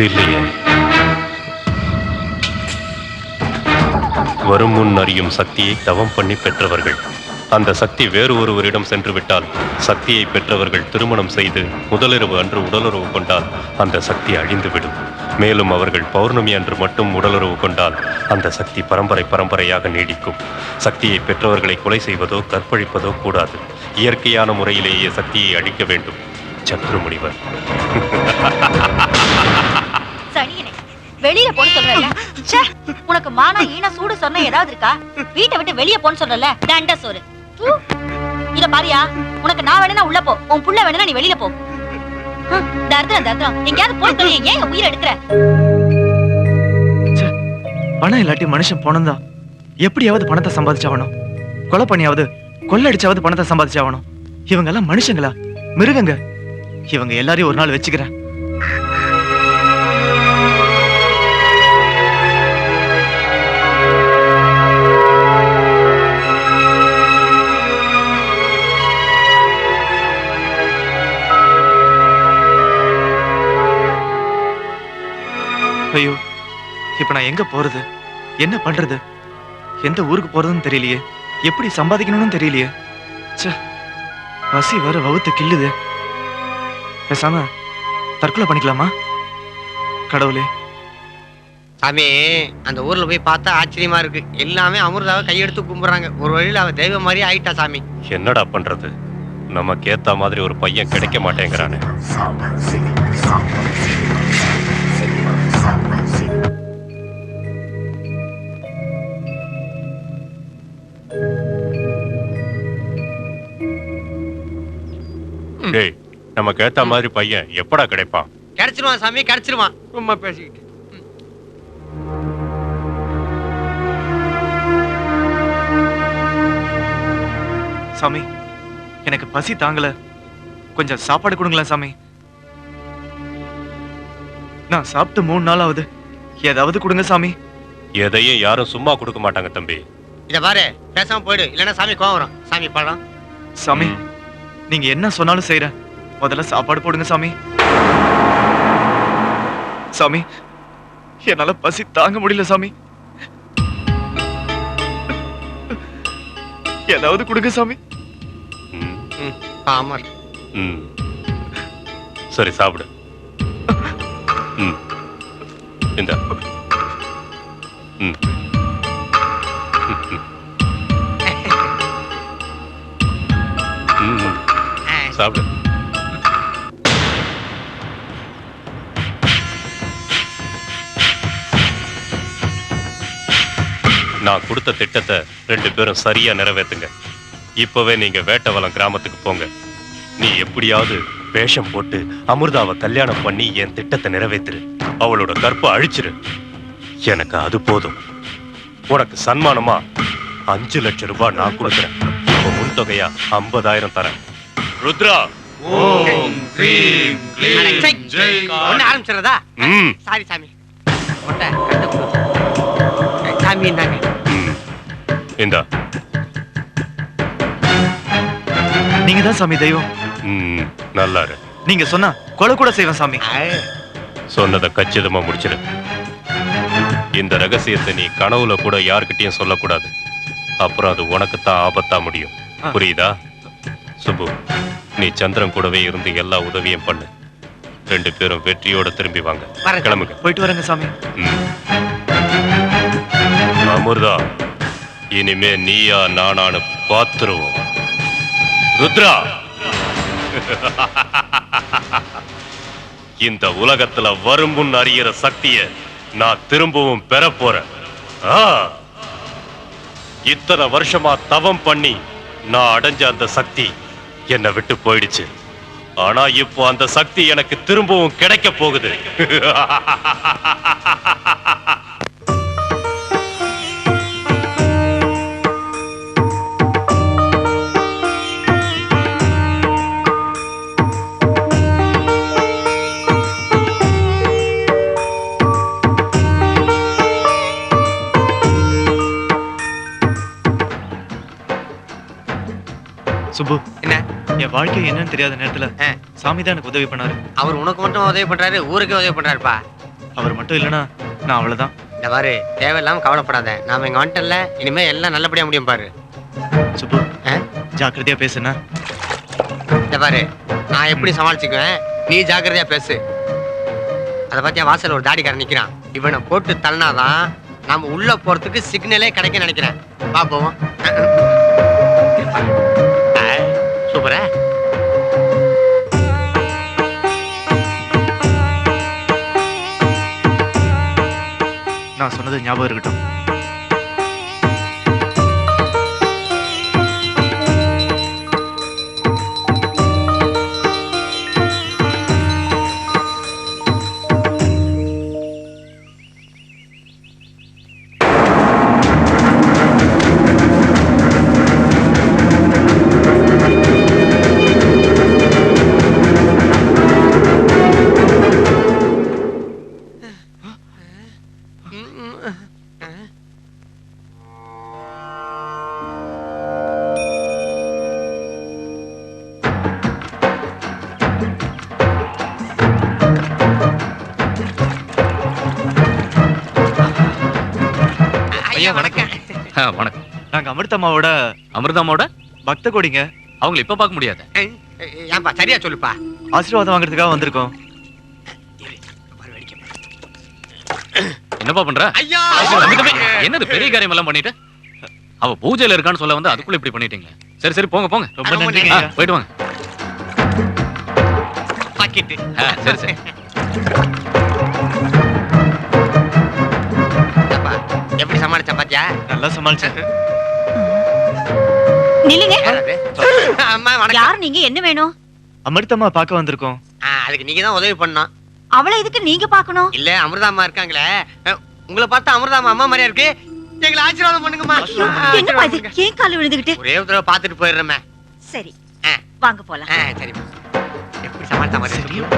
இல்லையே. வரும் முன் அறியும் சக்தியை தவம் பண்ணி பெற்றவர்கள். அந்த சக்தி வேறு ஒருவரிடம் சென்று விட்டால் சக்தியை பெற்றவர்கள் திருமணம் செய்து முதலிரவு அன்று உடலுறவு கொண்டால் அந்த சக்தி அழிந்துவிடும். மேலும் அவர்கள் பௌர்ணமி அன்று மட்டும் உடலுறவு கொண்டால் அந்த சக்தி பரம்பரையாக நீடிக்கும். சக்தியை பெற்றவர்களை கொலை செய்வதோ கற்பழிப்பதோ கூடாது. இயற்கையான முறையிலேயே சக்தியை அழிக்க வேண்டும். சத்ரு முனிவர். சனியனே, வெளியில போன்னு சொல்றல. ச்சே, உனக்கு மானா ஈன சூடு சொன்ன ஏதாவது இருக்கா? வீட்டை விட்டு வெளிய போன்னு சொல்றல. டண்ட சோறு. இத பாரியா, உனக்கு நான் வேணும்னா உள்ள போ, உன் புள்ள வேணும்னா நீ வெளியில போ. தர்தம் எங்கயாவது போய் தொலைய. ஏன் உயிரை எடுக்கிற? பணம் இல்லாட்டி மனுஷன் போனதா எப்படியாவது பணத்தை சம்பாதிச்சாவணும். கொலை பண்ணியாவது கொள்ளடிச்சாவது பணத்தை சம்பாதிச்சாவணும். இவங்க எல்லாம் மனுஷங்களா? மிருகங்க. இவங்க எல்லாரையும் ஒரு நாள் வச்சுக்கிறேன். ஐயோ, இப்ப நான் எங்க போறது, என்ன பண்றது, எந்த ஊருக்கு போறதுன்னு தெரியலையே, எப்படி சம்பாதிக்கணும்னு தெரியலையே. ச்சே, பசி வர வவுத்து கிள்ளுது. பேசாம தற்கொலை பண்ணிக்கலாமா? கடவுளே. சாமி, அந்த ஊர்ல போய் பார்த்தா ஆச்சரியமா இருக்கு. எல்லாமே அமிர்தாவை கையெடுத்து கும்பிடுறாங்க. ஒரு வழியில அவ தெய்வம் மாதிரி ஆயிட்டா சாமி. என்னடா பண்றது, நமக்கு ஏத்த மாதிரி ஒரு பையன் கிடைக்க மாட்டேங்கிறானே. நமக்கு ஏத்த மாதிரி பையன் எப்படா கிடைப்பான்? கிடைச்சிருவான் சாமி, கிடைச்சிருவான். ரொம்ப பேசிக்கிட்டு. சாமி, எனக்கு பசி தாங்கல, கொஞ்சம் சாப்பாடு கொடுங்களேன் சாமி. நான் சாப்பிட்டு 3 நாள் ஆகுது, ஏதாவது கொடுங்க சாமி. எதையும் யாரும் சும்மா கொடுக்க மாட்டாங்க தம்பி. இத பாரு, பேசாம போயிடு, இல்லன்னா சாமி கோவம் வரும். சாமி பழம். சாமி, நீங்க என்ன சொன்னாலும் செய்யறேன், முதல்ல சாப்பாடு போடுங்க சாமி. சாமி, என்னால பசி தாங்க முடியல சாமி, ஏதாவது கொடுங்க சாமி. பாமர். சரி சாப்பிடு. இந்த சாப்பிடு. நான் கொடுத்த திட்டத்தை 2 பேரும் சரியா நிறைவேத்துங்க. இப்பவே நீங்க வேட்டவலம் கிராமத்துக்கு போங்க. நீ எப்படியாவது வேஷம் போட்டு அமிர்தாவை கல்யாணம் பண்ணி என் திட்டத்தை நிறைவேத்துரு. அவளோட கற்பை அழிச்சிரு. எனக்கு அது போதும். உனக்கு சன்மானமா 5 லட்சம் ரூபாய் நான் கொடுக்குறேன். இப்ப முன்தொகையா 50,000 தரேன். ருத்ரா. ஓம் க்ரீம் க்ளீம் ஜெய். ஒண்ணு ஆரம்பிச்சறதா? சாரி சாமி. ஒட்ட சாமி இந்தாங்க. இந்தா. நீங்க தான் சாமி தெய்வம். நல்லா இரு. நீங்க சொன்னா கொலை கூட செய்வேன் சாமி. சொன்னதை கச்சிதமா முடிச்சிடு. இந்த ரகசியத்தை நீ கனவுல கூட யார்கிட்டயும் சொல்லக்கூடாது. அப்புறம் அது உனக்கு தான் ஆபத்தா முடியும். புரியுதா? சுப்பு, நீ சந்திரன் கூடவே இருந்து எல்லா உதவியும் பண்ணு. 2 பேரும் வெற்றியோட திரும்பி வாங்க. கிளம்புங்க. போயிட்டு வரேங்க சாமி. அமிர்தா, இனிமே நீயா நானானு பாத்துருவோம். ருத்ரா, இந்த உலகத்துல வரும் முன் அறிகிற சக்திய நான் திரும்பவும் பெற போறேன். இத்தனை வருஷமா தவம் பண்ணி நான் அடைஞ்ச அந்த சக்தி என்னை விட்டு போயிடுச்சு. ஆனா இப்போ அந்த சக்தி எனக்கு திரும்பவும் கிடைக்க போகுது. சுப்பு, என்ன என் வாழ்க்கை என்னன்னு தெரியாத நேரத்துல சாமி தான் எனக்கு உதவி பண்ணாரு. அவர் உனக்கு மட்டும் உதவி பண்றாரு, ஊருக்கே உதவி பண்றாருப்பா. அவர் மட்டும் இல்லைன்னா நான் அவ்வளவுதான். இந்த பாரு, தேவையில்லாம கவலைப்படாத. நாம இங்க வந்துட்டல, இனிமே எல்லாம் நல்லபடியா முடியும் பாரு. சுப்பு, ஜாக்கிரதையா பேசுனா. இந்த பாரு, நான் எப்படி சமாளிச்சுக்குவேன், நீ ஜாக்கிரதையா பேசு. அதை பத்தியா வாசல் ஒரு தாடிக்காரன் நிக்கிறான். இவனை போட்டு தள்ளினாதான் நாம உள்ள போறதுக்கு சிக்னலே கிடைக்க நினைக்கிறேன். வா போவோம். சூப்பரா. நான் சொன்னது ஞாபகம் இருக்கட்டும். ஐயா வணக்கம். வணக்கம். நாங்க அமிர்தம்மாவோட பக்த கோடிங்க. அவங்களை இப்ப பார்க்க முடியாது. ஏன்பா சரியா சொல்லுப்பா. ஆசீர்வாதம் வாங்குறதுக்காக வந்திருக்கோம். என்னப்பா பண்ற? என்னது பெரிய காரியம் எல்லாம் பண்ணிட்டு? அவ பூஜையில இருக்கான்னு சொல்ல வந்து அதுக்குள்ள இப்படி பண்ணிட்டீங்க. சரி சரி போங்க போங்க. ரொம்ப நன்றிங்க. போயிட்டு வாங்க. பாக்கெட். சரி சரி. எப்படி சமாளிச்ச பாத்தியா? நல்லா சமாளிச்சேன். நில்லுங்க. அம்மா வணக்கம். யார் நீங்க? என்ன வேணும்? அமிர்தம்மா பார்க்க வந்திருக்கோம். அதுக்கு நீங்க தான் உதவி பண்ணணும். அவளை எதுக்கு நீங்க பார்க்கணும்? இல்ல அமிர்தாம்மா இருக்காங்களே, உங்களை பார்த்தா அமிர்தாம்மா அம்மா மாதிரியா இருக்கு. எங்களை ஆசீர்வாதம் பண்ணுங்கம்மா. என்னப்பா இது? ஏன் கால விழுந்துகிட்டு? ஒரே ஒரு தடவை பார்த்துட்டு போயிடுறேன். சரி வாங்க போலாம். சரிம்மா. எப்படி சமாளித்த மாதிரி தெரியும்.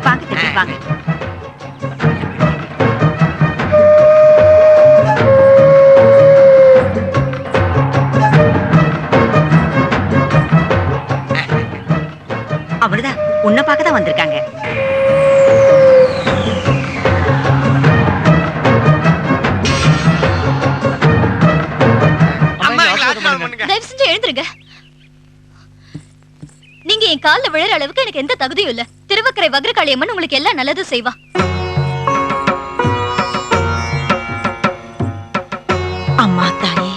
வாங்க தம்பி, வாங்க. அமிர்தா உன்னை பார்க்க தான் வந்திருக்காங்க. தயவு செஞ்சு எழுந்துருங்க. நீங்க என் கால்ல விழற அளவுக்கு எனக்கு எந்த தகுதியும் இல்ல. திருவக்கரை வக்ரகாளி அம்மன் உங்களுக்கு எல்லாம் நல்லதும் செய்வா. அம்மா தாயே.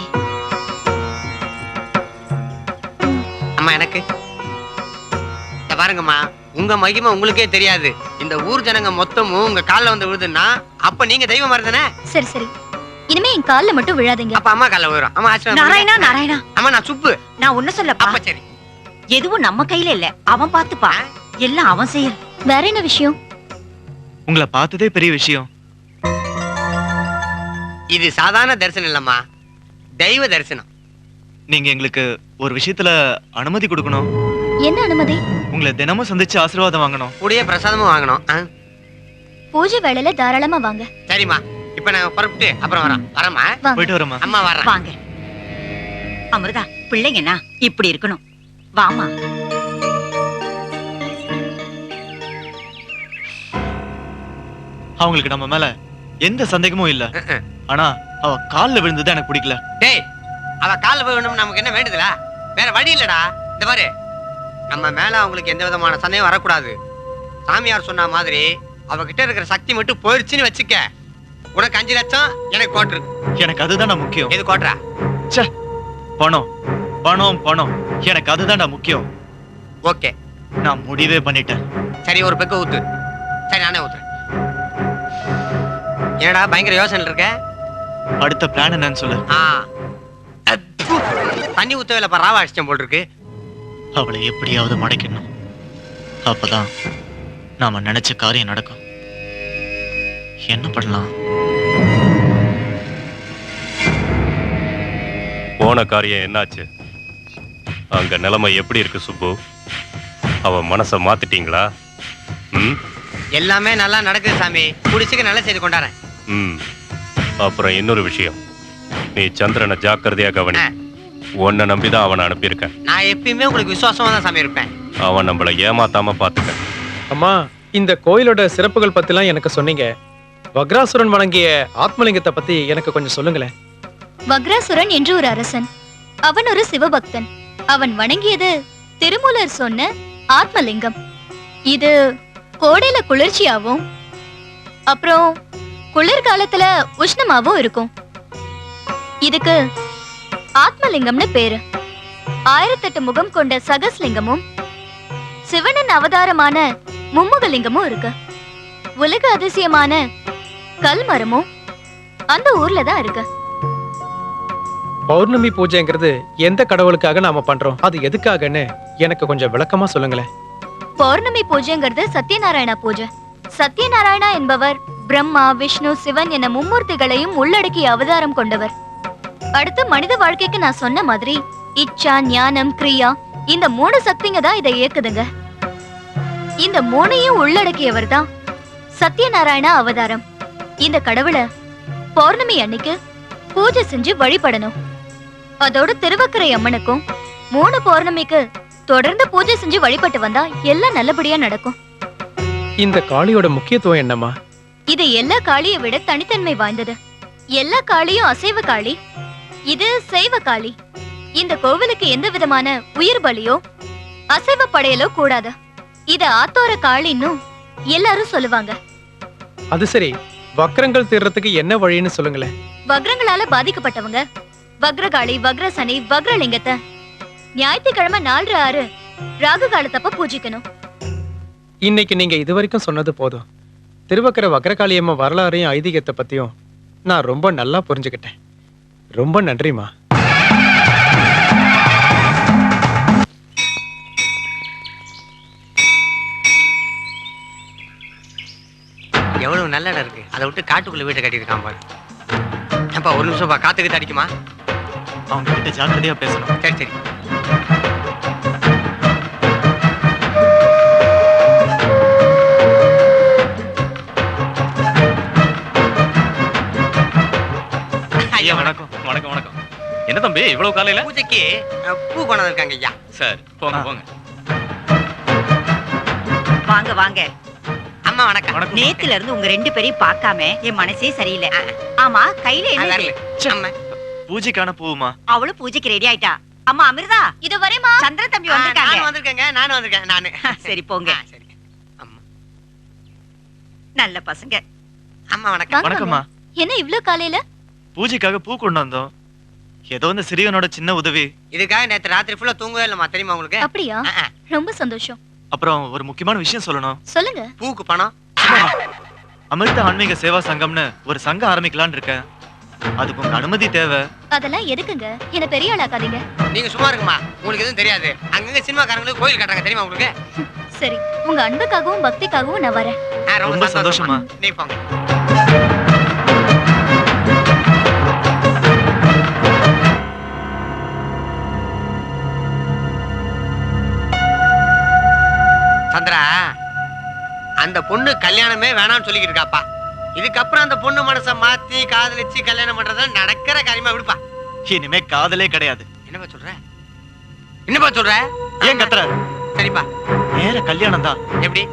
அம்மா எனக்கு பாருங்கம்மா, உங்க மகிமை உங்களுக்கே தெரியாது. இந்த ஊர் ஜனங்க மொத்தமும் உங்க கால்ல வந்து விழுதுன்னா அப்ப நீங்க தெய்வம் மறந்தனே. சரி சரி, இனிமே என் கால்ல மட்டும் விழாதீங்க. அப்ப அம்மா கால்ல விழுறோம். அம்மா ஆசீர்வாதம். நாராயணா நாராயணா. அம்மா நான் சுப்பு. நான் ஒண்ணு சொல்லப்பா. அப்ப சரி. எதுவும் நம்ம கையில இல்ல, அவன் பார்த்துப்பா. எல்லாம் அவன் செய்யற. வேற என்ன விஷயம்? உங்களை பார்த்ததே பெரிய விஷயம். இது சாதாரண தரிசனம் இல்லம்மா, தெய்வ தரிசனம். நீங்க எங்களுக்கு ஒரு விஷயத்துல அனுமதி கொடுக்கணும். என்ன அனுமதி? உங்களை தினமும் சந்திச்சு ஆசீர்வாதம் வாங்கணும். கூடிய பிரசாதமும் வாங்கணும். பூஜை வேளையில தாராளமா வாங்க. சரிம்மா, இப்ப நான் புறப்பட்டு அப்புறம் வரமா. போயிட்டு வரமா. அம்மா வரேன். வாங்க. அமிர்தா பிள்ளைங்கன்னா இப்படி இருக்கணும். வாமா. அவங்களுக்கு நம்ம மேல எந்த சந்தேகமும் இல்ல. ஆனா அவ கால்ல விழுந்தது எனக்கு பிடிக்கல. டேய், அவ கால்ல போய் விழுந்தோம் நமக்கு என்ன வேண்டுதலா? வேற வழி இல்லடா. இந்த பாரு, நம்ம மேல அவங்களுக்கு எந்த விதமான சந்தேகம் வரக்கூடாது. சாமியார் சொன்ன மாதிரி அவகிட்ட இருக்கிற சக்தி மட்டும் போயிடுச்சுன்னு வச்சுக்க, உனக்கு 5 லட்சம், எனக்கு கோட்டு. எனக்கு அதுதான் முக்கியம். எது கோட்டா? ச்சே, பணம் பணம் பணம், எனக்கு அதுதான் முக்கியம். ஓகே, நான் முடிவே பண்ணிட்டேன். சரி, ஒரு பெக்க ஊத்து. சரி, நானே ஊத்துறேன். என்னடா பயங்கர யோசனை இருக்க? அடுத்த பிளான் என்னன்னு சொல்லு. தண்ணி ஊத்தவேல ராவா அடிச்சம் போல் இருக்கு. அவளை எப்படியாவது மடக்கணும். அப்பதான் நாம நினைச்ச காரியம் நடக்கும். என்ன பண்ணலாம்? போன காரியம் என்னாச்சு? அங்க நிலைமை எப்படி இருக்கு சுப்பு? அவ மனசை மாத்திட்டீங்களா? எல்லாமே நல்லா நடக்குது சாமி. குடிச்சுக்க நல்ல செய்தி கொண்டாறேன். அப்புறம் இன்னொரு விஷயம், நீ சந்திரனை ஜாக்கிரதையா கவனி. உன்னை நம்பிதான் அவனை அனுப்பியிருக்கேன். நான் எப்பயுமே உங்களுக்கு விசுவாசமா தான் சாமி இருப்பேன். அவன் நம்மளை ஏமாத்தாம பாத்துக்க. அம்மா, இந்த கோயிலோட சிறப்புகள் பத்திலாம் எனக்கு சொன்னீங்க. வக்ராசுரன் வணங்கிய ஆத்மலிங்கத்தை பத்தி எனக்கு கொஞ்சம் சொல்லுங்களேன். வக்ராசுரன் என்று ஒரு அரசன். அவன் ஒரு சிவபக்தன். அவன் வணங்கியது திருமூலர் சொன்ன ஆத்மலிங்கம். இது கோடையில குளிர்ச்சியாவும் அப்புறம் குளிர்காலத்துல உஷ்ணமாவும் இருக்கும். இதுக்கு ஆத்மலிங்கம்னு பேரு. 1008 முகம் கொண்ட சகஸ்லிங்கமும் சிவனின் அவதாரமான மும்முகலிங்கமும் இருக்கு. உலக அதிசயமான கல்மரமும் அந்த ஊர்ல தான் இருக்கு. பௌர்ணமி பூஜைங்கிறது எந்த கடவுளுக்காக நாம பண்றோம், அது எதுக்காகன்னு எனக்கு கொஞ்சம் விளக்கமா சொல்லுங்களேன். பௌர்ணமி பூஜைங்கிறது சத்யநாராயணா பூஜை. சத்யநாராயணா என்பவர் பிரம்மா, விஷ்ணு, சிவன் என மும்மூர்த்திகளையும் உள்ளடக்கிய அவதாரம் கொண்டவர். அடுத்து மனித வாழ்க்கைக்கு நான் சொன்ன மாதிரி இச்சா, ஞானம், கிரியா இந்த 3 சக்திங்க தான் இதை இயக்குதுங்க. இந்த 3ஐயும் உள்ளடக்கியவர் தான் சத்யநாராயணா அவதாரம். இந்த கடவுளை பௌர்ணமி அன்னைக்கு பூஜை செஞ்சு வழிபடணும். அதோட திருவக்கரை அம்மனுக்கும் 3 பௌர்ணமிக்கு தொடர்ந்து பூஜை செஞ்சு வழிபட்டு வந்தா எல்லாம் நல்லபடியா நடக்கும். இந்த காளியோட முக்கியத்துவம் என்னம்மா? இது எல்லா காளியை விட தனித்தன்மை வாய்ந்தது. எல்லா காளியும் அசைவ காளி, இது சைவ காளி. இந்த கோவிலுக்கு எந்த விதமான உயிர் பலியோ அசைவ படையலோ கூடாது. இத ஆத்தோர காளின்னு எல்லாரும் சொல்லுவாங்க. அது சரி, வக்ரங்கள் தீர்றதுக்கு என்ன வழின்னு சொல்லுங்களேன். வக்ரங்களால பாதிக்கப்பட்டவங்க வக்ரகாளி, வக்ரசனி, வக்ரலிங்கத்தை ஞாயிற்றுக்கிழமை 4-6 ராகு காலத்தப்ப பூஜிக்கணும். இன்னைக்கு நீங்க இதுவரைக்கும் சொன்னது போதும். திருவக்கரை வக்ரகாளியம்மா வரலாறையும் ஐதீகத்தை பத்தியும் நான் ரொம்ப நல்லா புரிஞ்சுக்கிட்டேன். ரொம்ப நன்றிமா. எவ்வளவு நல்ல இடம் இருக்கு. அதை விட்டு காட்டுக்குள்ள வீட்டை கட்டியிருக்கான் பாரு. ஏப்பா ஒரு நிமிஷம் பா, காத்துக்கிட்டு அடிக்குமா? அவங்க கிட்ட ஜாக்கிரதையா பேசணும். சரி சரி. ஐயா வணக்கம். வணக்கம் வணக்கம். என்ன தம்பி இவ்வளவு காலையில? பூஜைக்கு பூ கொண்டு இருக்காங்க ஐயா. சரி போங்க போங்க. வாங்க வாங்க. அம்மா வணக்கம். நேத்துல இருந்து உங்க 2 பேரையும் பார்க்காம என் மனசே சரியில்லை. ஆமா கையில என்ன? பூஜைக்கான பூவுமா? அவளும் பூஜைக்கு ரெடி ஆயிட்டா. அம்மா அமிர்தா இது வரேமா. சந்திரன் தம்பி வந்திருக்காங்க. நானும் வந்திருக்கேன் நானு. சரி போங்க. சரி. அம்மா நல்ல பசங்க. அம்மா வணக்கம். வணக்கம்மா. என்ன இவ்ளோ காலையில? பூஜைக்காக பூ கொண்டு வந்தோம். ஏதோ இந்த சிறியவனோட சின்ன உதவி. இதுக்காக நேத்து ராத்திரி ஃபுல்லா தூங்கவே இல்லம்மா, தெரியுமா உங்களுக்கு? அப்படியா? ரொம்ப சந்தோஷம். அப்புறம் ஒரு முக்கியமான விஷயம் சொல்லணும். சொல்லுங்க. பூக்கு பணம். அமிர்த ஆன்மீக சேவா சங்கம்னு ஒரு சங்கம் ஆரம்பிக்கலாம்னு இருக்கேன். அதுக்கு உங்க அனுமதி தேவை. அதெல்லாம் எதுக்குங்க? என்ன பெரிய ஆளாக்காதீங்க. நீங்க சும்மா இருக்குமா, உங்களுக்கு எதுவும் தெரியாது. அங்கங்க சினிமாக்காரங்களுக்கு கோயில் கட்டுறாங்க, தெரியுமா உங்களுக்கு? சரி, உங்க அன்புக்காகவும் பக்திக்காகவும் நான் வரேன். ரொம்ப சந்தோஷமா. நீ போங்க. சந்திரா, அந்த பொண்ணு கல்யாணமே வேணாம்னு சொல்லிக்கிட்டு இருக்காப்பா. இதுக்கப்புறம் அந்த பொண்ணு மனசை மாத்தி காதலிச்சு கல்யாணம் பண்றதா நடக்கிற காரியமா விடுப்பா. இனிமே காதலே கிடையாது. என்னப்பா சொல்ற? என்னப்பா சொல்ற? ஏன் கத்துற? சரிப்பா, நேர கல்யாணம் தான். எப்படி?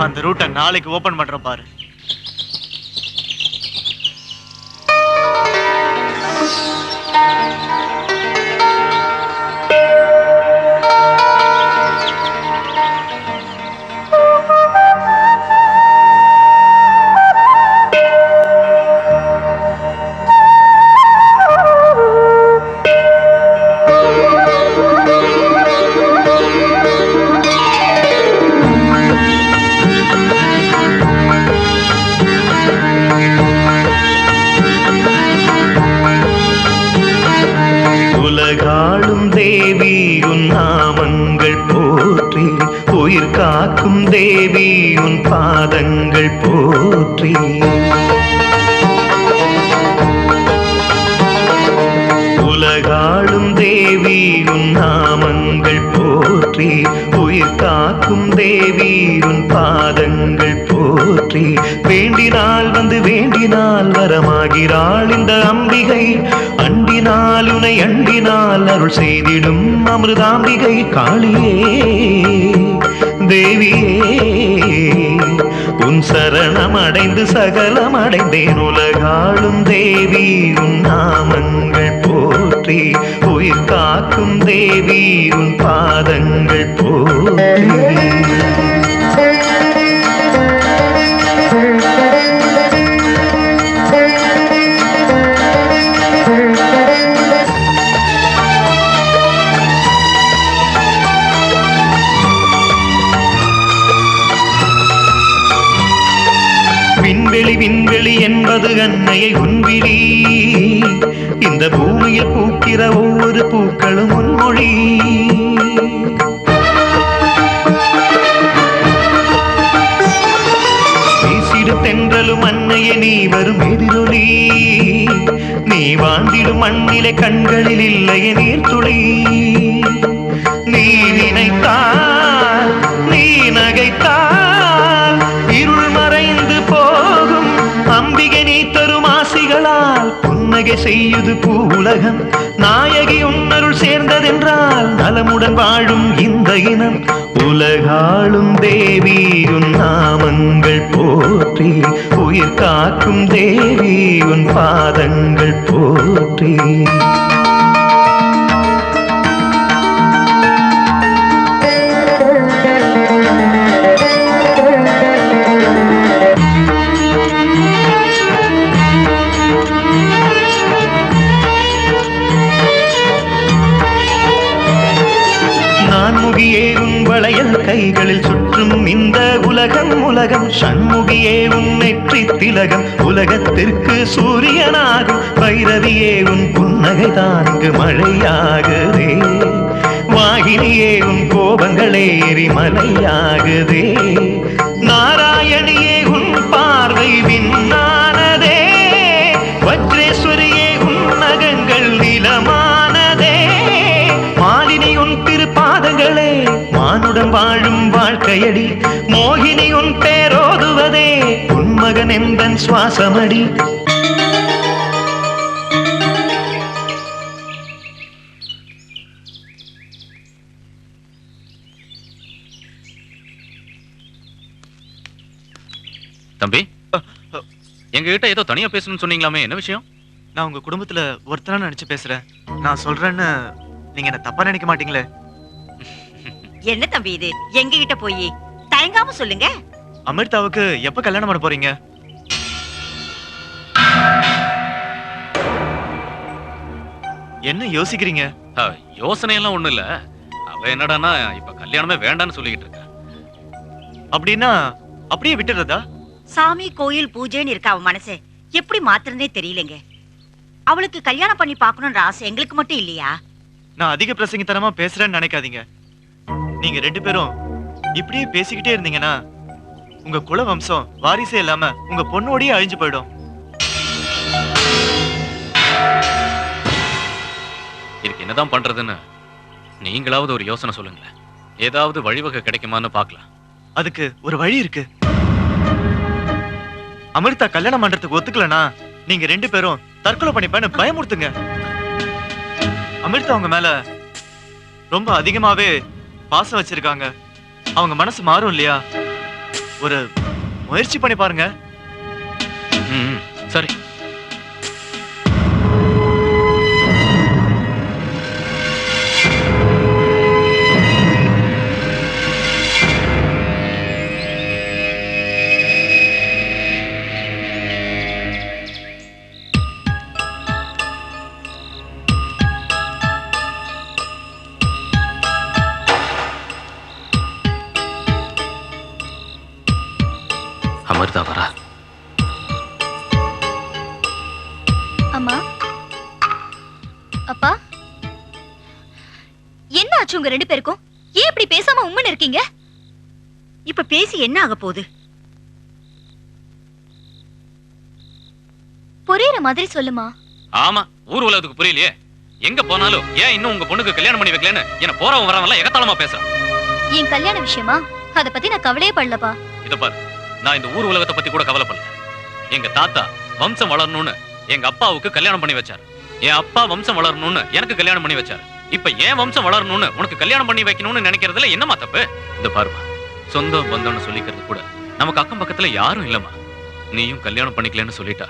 அந்த ரூட்டை நாளைக்கு ஓபன் பண்றோம் பாரு. உலகாளும் தேவி உன் நாமங்கள் போற்றி, உயிர் காக்கும் தேவி உன் பாதங்கள் போற்றி. உலகாளும் தேவி உன் நாமங்கள் போற்றி, உயிர் காக்கும் தேவி உன் பாதங்கள் போற்றி. வேண்டினால் வந்து வேண்டினால் வரமாகிறாள் இந்த அம்பிகை, அண்டினால் உனை அண்டினால் அருள் செய்திடும் அமிர்தாம்பிகை. காளியே தேவியே உன் சரணம் அடைந்து சகலம் அடைந்தேன். உலகாளும் தேவி உன் நாமங்கள் போற்றி, உயிர் காக்கும் தேவி உன் பாதங்கள் போற்றி. விண்வெளி விண்வெளி என்பது அன்னையை உன்விழி, இந்த பூமியில் பூக்கிற ஒவ்வொரு பூக்களும் உன்மொழி. பேசிடு தென்றலும் அன்னையே நீ வரும் எதிரொலி, நீ வாழ்ந்திடும் மண்ணிலே கண்களில் இல்லையே நீர்த்துளி. நீ நினைத்தால் நீ நகைத்தால் இருள் மறைந்து போகும் அம்பிகை, நீ தரும் ஆசிகளால் புன்னகை செய்யுது பூவுலகம். நாயகி உன்னருள் சேர்ந்ததென்றால் நலமுடன் வாழும் இந்த இனம். உலகாளும் தேவி உன் நாமங்கள் போற்றி, உயிர் காக்கும் தேவி உன் பாதங்கள் போற்றி. நான்முகியே உன் வளையல் கைகளில் சுற்றும் இந்த உலகம் உலகம். சண்முகியே உன் நெற்றி திலகம் உலகத்திற்கு சூரியனாகும். பைரவியே உன் புன்னகை தாங்கு மழையாகுதே. வாகினியே உன் கோபங்களே எரிமலையாகுதே. நாராயணியே உன் பார்வை விண்ணானதே, வஜ்ரேஸ்வரியே உன் நகங்கள் நிலமானதே, மாலினி உன் திருப்பாதங்களே மானுடம் வாழும் வாழ்க்கையடி, மோகினி உன் பேரோதுவதே உன் மகன் எந்தன் சுவாசமடி. தம்பி, எங்க கிட்ட ஏதோ தனியா பேசணும்னு சொன்னீங்களாமே, என்ன விஷயம்? நான் உங்க குடும்பத்துல ஒருத்தரா நினைச்சு பேசுறேன். நான் சொல்றேன்னு நீங்க என்ன தப்பா நினைக்க மாட்டீங்களே? என்ன தம்பி இது? எங்க கிட்ட போய் தயங்காம சொல்லுங்க. அமிர்தாவுக்கு எப்ப கல்யாணம் பண்ண போறீங்க? என்ன யோசிக்கிறீங்க? யோசனை எல்லாம் ஒண்ணு இல்ல. அவ என்னடான்னா இப்ப கல்யாணமே வேண்டான்னு சொல்லிட்டு இருக்கா. அப்படின்னா அப்படியே விட்டுறதா? சாமி கோயில் பூஜைன்னு இருக்க அவ மனசே எப்படி மாத்துறதே தெரியலங்க. அவளுக்கு கல்யாணம் பண்ணி பார்க்கணும்ன்ற ஆசை எங்களுக்கு மட்டும் இல்லையா? நான் அதிக பிரசங்கித்தனமா பேசுறேன்னு நினைக்காதீங்க. நீங்க ரெண்டு பேரும் இப்படியே பேசிக்கிட்டே இருந்தீங்கன்னா உங்க குல வம்சம் வாரிசே இல்லாம உங்க பொண்ணோடயே அழிஞ்சு போயிடும். இதுக்கு என்னதான் பண்றதுன்னு நீங்களாவது ஒரு யோசனை சொல்லுங்களேன். ஏதாவது வழிவகை கிடைக்குமான்னு பார்க்கலாம். அதுக்கு ஒரு வழி இருக்கு. அமிர்தா கல்யாணம் பண்றதுக்கு ஒத்துக்கலனா நீங்க ரெண்டு பேரும் தற்கொலை பண்ணிப்பேன்னு பயமுறுத்துங்க. அமிர்தா அவங்க மேல ரொம்ப அதிகமாவே பாசம் வச்சிருக்காங்க. அவங்க மனசு மாறும் இல்லையா? ஒரு முயற்சி பண்ணி பாருங்க. சரி. அமிர்தா வரா. அம்மா, அப்பா, என்ன ஆச்சு உங்க ரெண்டு பேருக்கும்? ஏன் இப்படி பேசாம உம்முன்னு இருக்கீங்க? இப்ப பேசி என்ன ஆக போகுது? புரியுற மாதிரி சொல்லுமா. ஆமா, ஊர் உலகத்துக்கு புரியலையே. எங்க போனாலும் ஏன் இன்னும் உங்க பொண்ணுக்கு கல்யாணம் பண்ணி வைக்கலன்னு என்ன போறவன் வரவெல்லாம் எகத்தாளமா பேசுறான். என் கல்யாண விஷயமா? அத பத்தி நான் கவலையே படலப்பா. இத பாரு, நான் இந்த ஊர் உலகத்தை பத்தி கூட கவலைப்படல. எங்க தாத்தா வம்சம் வளரணும்னு எங்க அப்பாவுக்கு கல்யாணம் பண்ணி வச்சாரு. என் அப்பா வம்சம் வளரணும்னு எனக்கு கல்யாணம் பண்ணி வச்சாரு. இப்ப ஏன் வம்சம் வளரணும்னு உனக்கு கல்யாணம் பண்ணி வைக்கணும்னு நினைக்கிறதுல என்னமா தப்பு? இந்த பாருமா, சொந்த பந்தம்னு சொல்லிக்கிறது கூட நமக்கு அக்கம் பக்கத்துல யாரும் இல்லம்மா. நீயும் கல்யாணம் பண்ணிக்கலன்னு சொல்லிட்டா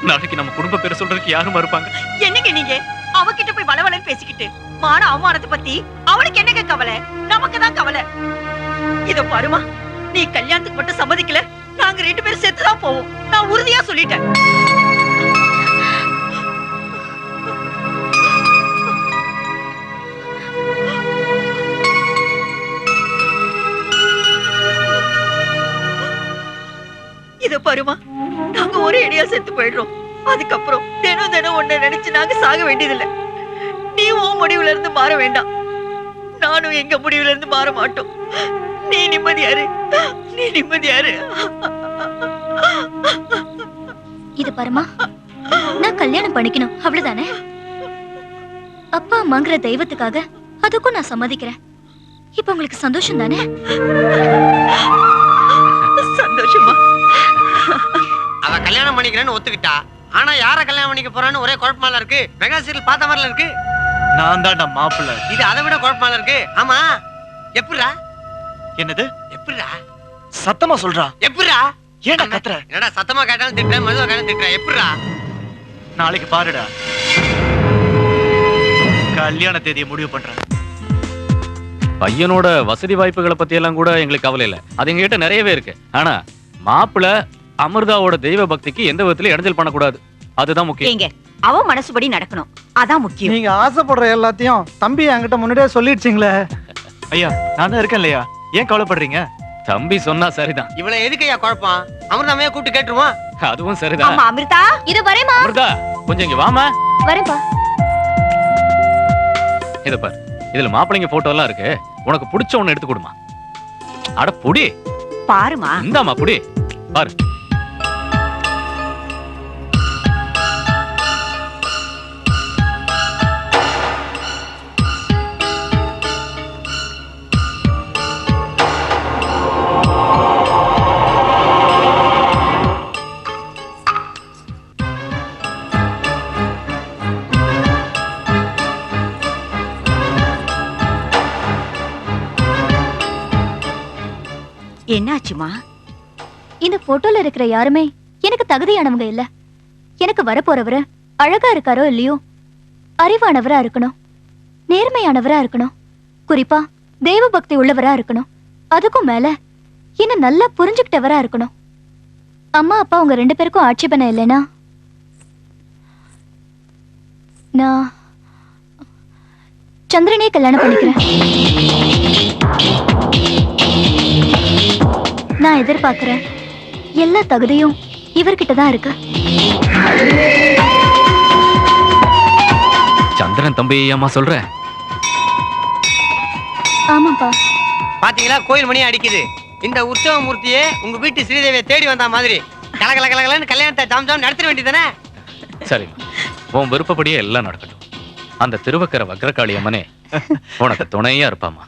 நாளைக்கு நம்ம குடும்ப பேரை சொல்றதுக்கு யாரும் இருப்பாங்க? என்னங்க நீங்க அவகிட்ட போய் வளவளன்னு பேசிக்கிட்டு மான அவமானத்தை பத்தி அவளுக்கு என்னங்க கவலை? நமக்கு தான் கவலை. இத பாருமா, நீ கல்யாணத்துக்கு மட்டும் சம்மதிக்கல, நாங்க ரெண்டு பேரும் செத்துதான் போவோம். நான் உறுதியா சொல்லிட்டேன். இத பாருமா, நாங்க ஒரே அடியா செத்து போயிடுறோம். அதுக்கப்புறம் தினம் தினம் ஒண்ணு நினைச்சு நாங்க சாக வேண்டியதில்லை. நீ உன் முடிவுல இருந்து மாற வேண்டாம், நானும் எங்க முடிவுல இருந்து மாற மாட்டோம். நீ நிம்மதியாரு, நீ நிம்மதியாரு. இது பாருமா, நான் கல்யாணம் பண்ணிக்கணும் அவ்வளவுதானே. அப்பா அம்மாங்கிற தெய்வத்துக்காக அதுக்கும் நான் சம்மதிக்கிறேன். இப்ப உங்களுக்கு சந்தோஷம் தானே? சந்தோஷமா? அவ கல்யாணம் பண்ணிக்கிறேன்னு ஒத்துக்கிட்டா, ஆனா யார கல்யாணம் பண்ணிக்க போறான்னு ஒரே குழப்பமால இருக்கு. மெகா சீரியல் பார்த்த மாதிரில இருக்கு. நான் தான்டா மாப்பிள்ளை. இது அதை விட குழப்பமால இருக்கு. ஆமா, எப்படிடா? என்னது எப்படிடா? சத்தமா சொல்றா. எப்படிடா? ஏன்டா கத்துற? என்னடா சத்தமா கேட்டாலும் திட்டுற, மெதுவா கேட்டாலும் திட்டுற. எப்படிடா? நாளைக்கு பாருடா, கல்யாண தேதியை முடிவு பண்றேன். பையனோட வசதி வாய்ப்புகளை பத்தி எல்லாம் கூட எங்களுக்கு கவலை இல்ல. அது எங்ககிட்ட நிறையவே இருக்கு. ஆனா மாப்பிள்ளை அமிர்தாவோட தெய்வ பக்திக்கு எந்த விதத்திலும் இடைஞ்சல் பண்ணக்கூடாது. அதுதான் முக்கியம். ஏங்க, அவ மனசுபடி நடக்கணும், அதான் முக்கியம். நீங்க ஆசைப்படுற எல்லாத்தையும் தம்பி என்கிட்ட முன்னாடியே சொல்லிடுச்சிங்களே. ஐயா, நான் தான் இருக்கேன் இல்லையா? ஏன் கவலைப்படுறீங்க? தம்பி சொன்னா சரிதான். இவளை எதுக்கையா குழப்பம்? அமிர்தாமே கூப்பிட்டு கேட்டுருவான். அதுவும் சரிதான். ஆமா அமிர்தா, இது வரேமா. அமிர்தா, கொஞ்சம் இங்க வாமா. வரேன்பா. இத பாரு, இதுல மாப்பிள்ளைங்க போட்டோ எல்லாம் இருக்கு. உனக்கு பிடிச்ச ஒண்ணு எடுத்து கொடுமா. அட புடி. பாருமா. இந்தாம்மா புடி பாரு. என்னாச்சுமா? இந்த போட்டோல இருக்கிற யாருமே எனக்கு தகுதியானவங்க இல்ல. எனக்கு வரப்போறவரு அழகா இருக்காரோ இல்லையோ, அறிவானவரா இருக்கணும், நேர்மையானவரா இருக்கணும், குறிப்பா தெய்வ பக்தி உள்ளவரா இருக்கணும், அதுக்கும் மேல என்ன நல்லா புரிஞ்சுக்கிட்டவரா இருக்கணும். அம்மா அப்பா உங்க 2 பேருக்கும் ஆட்சேபனை இல்லைனா நான் சந்திரனே கல்யாணம் பண்ணிக்கிறேன். நான் எதிர்பார்க்கிறேன் எல்லா தகுதியும் இவர்கிட்ட தான் இருக்கு. சந்திரன் தம்பி ஏமா சொல்ற? ஆமாப்பா. பாத்தீங்களா, கோயில் மணி அடிக்குது. இந்த உற்சவ மூர்த்தியே உங்க வீட்டு ஸ்ரீதேவியை தேடி வந்த மாதிரி கலகல கலகலன்னு கல்யாணத்தை ஜாம் ஜாம் நடத்திட வேண்டியதானே? சரி, உன் விருப்பப்படியே எல்லாம் நடக்கட்டும். அந்த திருவக்கர வக்ரகாளி அம்மனே உனக்கு துணையா இருப்பாமா.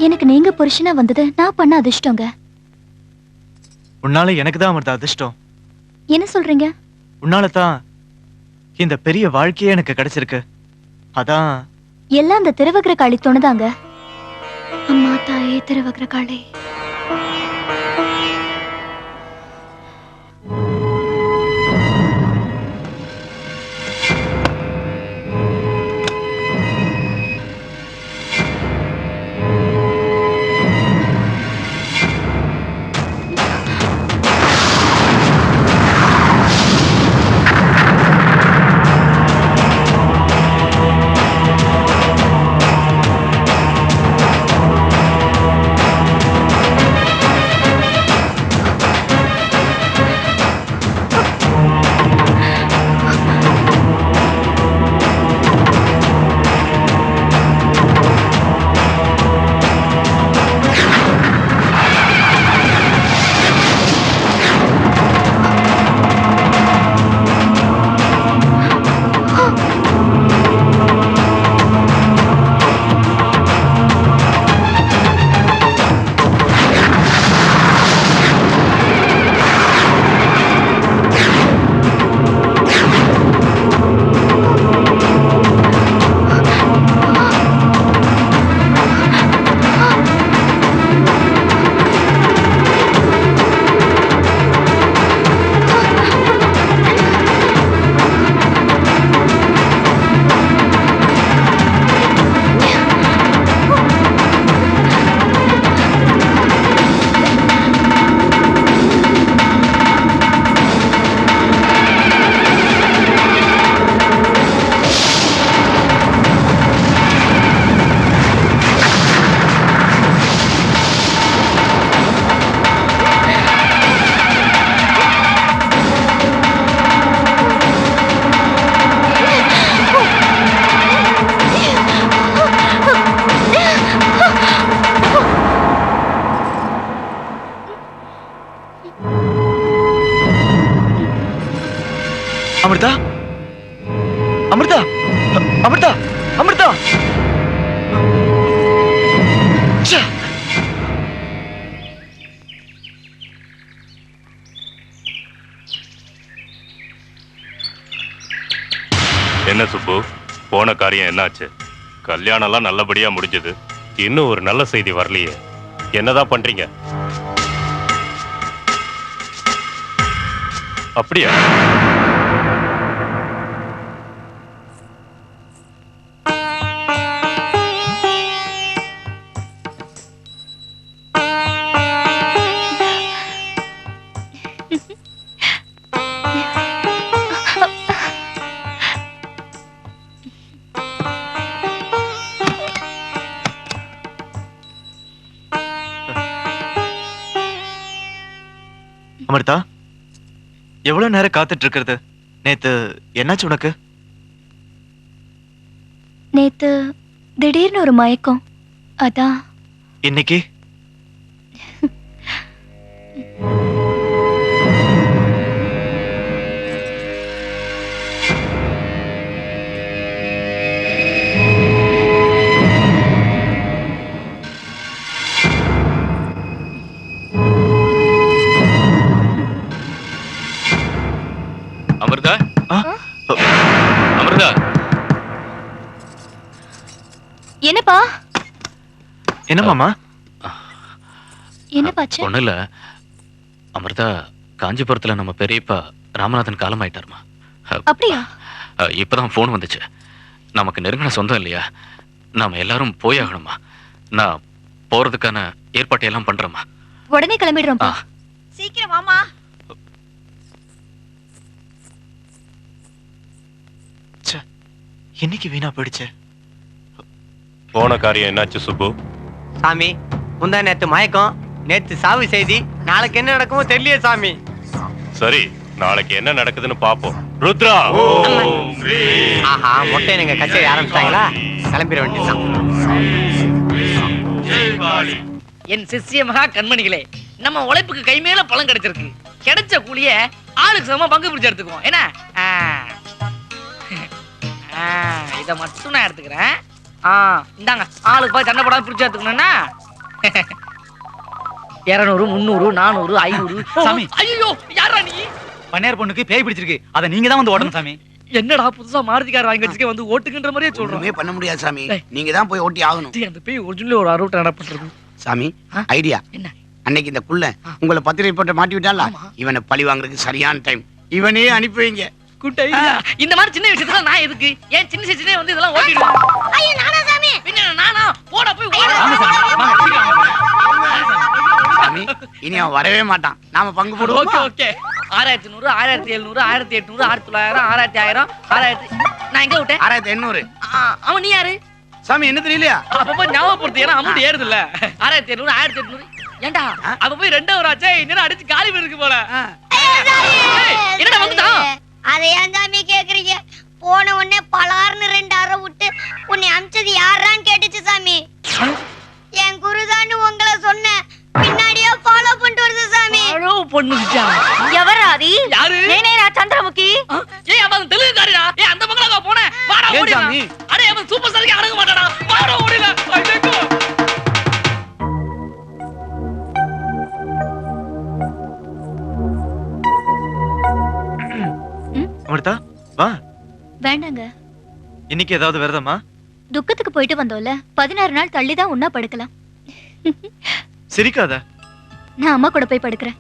எனக்கு நீங்க புருஷனா வந்தது நான் பண்ண அதிர்ஷ்டங்க. உன்னால எனக்கு தான் அமிர்தா அதிர்ஷ்டம். என்ன சொல்றீங்க? உன்னால தான் இந்த பெரிய வாழ்க்கையே எனக்கு கிடைச்சிருக்கு. அதான் எல்லாம் அந்த திருவக்ர காளி தோணுதாங்க. அம்மா தாயே திருவக்ர காளி. அமிர்தா அமிர்தா அமிர்தா அமிர்தா ச்சே. என்ன சுப்பு, போன காரியம் என்னாச்சு? கல்யாணம்லாம் நல்லபடியா முடிஞ்சது. இன்னும் ஒரு நல்ல செய்தி வரலையே. என்னதான் பண்றீங்க? அப்படியா? அமிர்தா, எவ்வளவு நேரம் காத்துட்டு இருக்கிறது? நேத்து என்னாச்சு உனக்கு? நேத்து திடீர்னு ஒரு மயக்கம், அதான். இன்னைக்கு அமிர்தா, அமிர்தா, என்னப்பா? என்ன மாமா? என்னப்பாச்சு? ஒண்ணு இல்ல அமிர்தா, காஞ்சிபுரத்துல நம்ம பெரியப்பா ராமநாதன் காலம் ஆயிட்டாருமா. அப்படியா? இப்பதான் போன் வந்துச்சு. நமக்கு நெருங்கின சொந்தம் இல்லையா, நாம எல்லாரும் போய் ஆகணுமா. நான் போறதுக்கான ஏற்பாட்டை எல்லாம் பண்றேம்மா. உடனே கிளம்பிடுறோம்ப்பா. சீக்கிரம் வாமா. இன்னைக்கு வீணா போயிடுச்சு. போன காரியம் என்னாச்சு சுப்பு? சாமி, முந்தா நேத்து மயக்கம், நேத்து சாவு செய்தி, நாளைக்கு என்ன நடக்குமோ தெரியலையே சாமி. சரி, நாளைக்கு என்ன நடக்குதுன்னு பாப்போம். ருத்ரா, ஆஹா, மொட்டை நீங்க கச்சேரி ஆரம்பிச்சிட்டாங்களா? கிளம்பிட வேண்டியதுதான். என் சிஷ்ய மகா கண்மணிகளே, நம்ம உழைப்புக்கு கை மேல பலன் கிடைச்சிருக்கு. கிடைச்ச கூலிய ஆளுக்கு சமமா பங்கு பிடிச்சு எடுத்துக்குவோம். என்ன? இத மட்டும் நான் எடுத்துக்கிறேன். இந்தாங்க, ஆளுக்கு போய் சண்டை போடாம பிடிச்சு எடுத்துக்கணும்னா 200, 300, 400, 500. சாமி, ஐயோ, யாரா நீ? பண்ணையார் பொண்ணுக்கு பேய் பிடிச்சிருக்கு, அதை நீங்க தான் வந்து ஓடணும் சாமி. என்னடா புதுசா மாருதி கார் வாங்கி வச்சுக்க வந்து ஓட்டுக்கின்ற மாதிரியே சொல்றோம். ஒண்ணுமே பண்ண முடியாது சாமி, நீங்க தான் போய் ஓட்டி ஆகணும். அந்த பேய் ஒரிஜினல் ஒரு அறுவட்டை நடப்பட்டிருக்கு சாமி, ஐடியா என்ன? அன்னைக்கு இந்த புள்ள உங்களை பத்திரிகை போட்டு மாட்டி விட்டான்ல, இவனை பழி வாங்குறதுக்கு சரியான டைம். இவனே அனுப்பி வைங்க. Good idea. இந்த மாதிரி சின்ன விஷயத்துல நான் எதுக்கு? ஏன் சின்ன சின்ன வந்து இதெல்லாம் ஓட்டிடுவோம். ஐயோ, நானா சாமி? பின்ன நானா? போடா போய் ஓடு. சாமி, இனி அவன் வரவே மாட்டான். நாம பங்கு போடுவோம். Okay okay. 1100, 1700, 1800, 1900, 6000, 6000. நான் எங்க விட்டேன்? 6800. அவன் நீ யாரு? சாமி, என்ன தெரியலையா? அப்ப ஞாபகப்படுத்து, ஏன்னா அமௌண்ட் ஏறுது இல்ல. 1700, 1800. ஏண்டா அப்ப போய் 2 ஆச்சே, இன்னும் அடிச்சு காலி இருக்கு போல. என்னடா வந்துட்டான்? அதை ஏன் சாமி கேக்குறீங்க? போன உடனே பலார்னு 2 அரை விட்டு உன்னை அமிச்சது யாரான்னு கேட்டுச்சு சாமி. என் குருதான்னு உங்களை சொன்னேன், பின்னாடியே ஃபாலோ பண்ணிட்டு வருது சாமி. ஃபாலோ பண்ணுச்சா? எவராதி? யாரு? நான் சந்திரமுகி. ஏய், அவன் தெலுங்குகாரடா. ஏய், அந்த பங்களா போனே. வாடா ஓடி சாமி. அட, அவன் சூப்பர் ஸ்டாருக்கு அடங்க மாட்டாடா. வாடா ஓடில. ஐயோ. அமிர்தா, வா. வேண்டாங்க, இன்னைக்கு ஏதாவது விரதமா? துக்கத்துக்கு போயிட்டு வந்தோம்ல, 16 நாள் தள்ளிதான் உன்னா படுக்கலாம். சிரிக்காத. நான் அம்மா கூட போய் படுக்கிறேன்.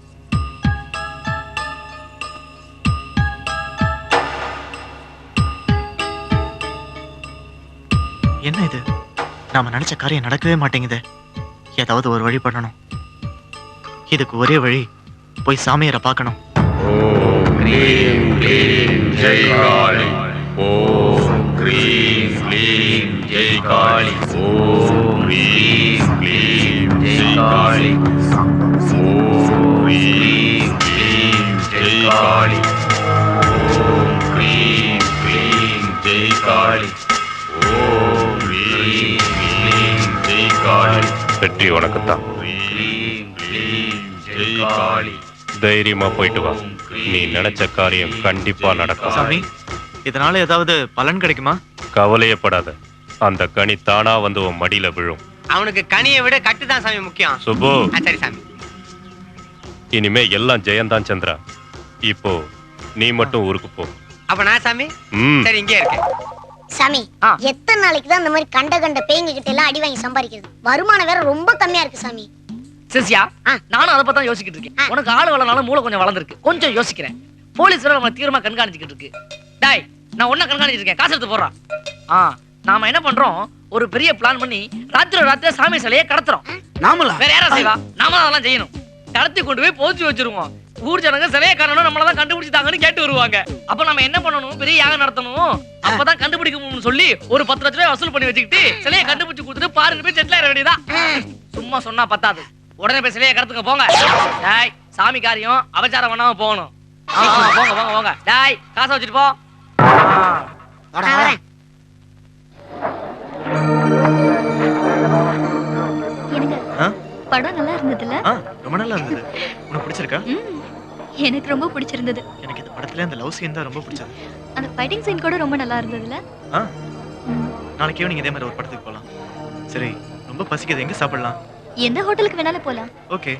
என்ன இது? நாம நினைச்ச காரியம் நடக்கவே மாட்டேங்குது. ஏதாவது ஒரு வழி பண்ணணும். இதுக்கு ஒரே வழி, போய் சாமியாரை பார்க்கணும். ஓம் க்ரீம் க்ளீம் ஜெய் காளி. ஓம் க்ரீம் க்ளீம் ஜெய் காளி. ஓம் க்ரீம் க்ளீம் ஜெய் காளி. ஓம் க்ரீம் க்ளீம் ஜெய் காளி. ஓம் க்ரீம் க்ளீம் ஜெய் காளி. ஓம் க்ரீம் க்ளீம் ஜெய் காளி. வெற்றி உனக்குத்தான். க்ரீம் க்ளீம் ஜெய் காளி. தைரியமா போயிட்டு வா. நீ நினைச்ச காரியம் கண்டிப்பா நடக்கும். சாமி, இதனால ஏதாவது பலன் கிடைக்குமா? கவலையப்படாத, அந்த கனி தானா வந்து உன் மடியில விழும். அவனுக்கு கனியை விட கட்டுதான் சாமி முக்கியம். சுப்பு, சரி சாமி. இனிமே எல்லாம் ஜெயந்தான் சந்திரா. இப்போ நீ மட்டும் ஊருக்கு போ. அப்ப நான் சாமி சரி இங்கே இருக்கேன். சாமி, எத்தனை நாளைக்கு தான் இந்த மாதிரி கண்ட பேய்ங்க கிட்ட எல்லாம் அடி வாங்கி சம்பாதிக்கிறது? வருமானம் வேற ரொம்ப கம்மியா இருக்கு சாமி. சிசியா, நானும் அதை பத்தி யோசிக்கிட்டு இருக்கேன். உனக்கு ஆளு வளர்னாலும் மூளை கொஞ்சம் வளர்ந்துருக்கு. கொஞ்சம் யோசிக்கிறேன். போலீஸ் வேற நம்ம தீவிரமா கண்காணிச்சுக்கிட்டு இருக்கு. டாய், நான் ஒன்ன கண்காணிச்சிட்டு இருக்கேன். காசு எடுத்து போடுறான். நாம என்ன பண்றோம், ஒரு பெரிய பிளான் பண்ணி ராத்திரி சாமி சிலையை கடத்துறோம். நாமளா? வேற யாரா செய்வா? நாம தான் அதெல்லாம் செய்யணும். கடத்தி கொண்டு போய் போச்சு வச்சிருவோம். ஊர் ஜனங்க சிலையை காரணம் நம்மளதான் கண்டுபிடிச்சிட்டாங்கன்னு கேட்டு வருவாங்க. அப்ப நம்ம என்ன பண்ணணும், பெரிய யாகம் நடத்தணும். அப்பதான் கண்டுபிடிக்கணும்னு சொல்லி ஒரு 10 லட்சம் ரூபாய் வசூல் பண்ணி வச்சுக்கிட்டு சிலையை கண்டுபிடிச்சு கொடுத்துட்டு பாருங்க போய் செட்டில் ஆயிட வேண்டியதா. சும்மா சொன்னா பத்தாது, உடனே போய் சிலையை கடத்துங்க போங்க. டாய், சாமி காரியம் அபச்சாரம் பண்ணாம போகணும். போங்க போங்க போங்க. டாய், காசை வச்சுட்டு போ. படம் நல்லா இருந்ததுல? ரொம்ப நல்லா இருந்தது. உனக்கு பிடிச்சிருக்கா? எனக்கு ரொம்ப பிடிச்சிருந்தது. எனக்கு இந்த படத்துல அந்த லவ் சீன் தான் ரொம்ப பிடிச்சது. அந்த ஃபைட்டிங் சீன் கூட ரொம்ப நல்லா இருந்ததுல? நாளைக்கு ஈவினிங் இதே மாதிரி ஒரு படத்துக்கு போலாம். சரி, ரொம்ப பசிக்குது, எங்க சாப்பிடலாம்? எந்த ஹோட்டலுக்கு வேணாலும் போலாம். ஓகே.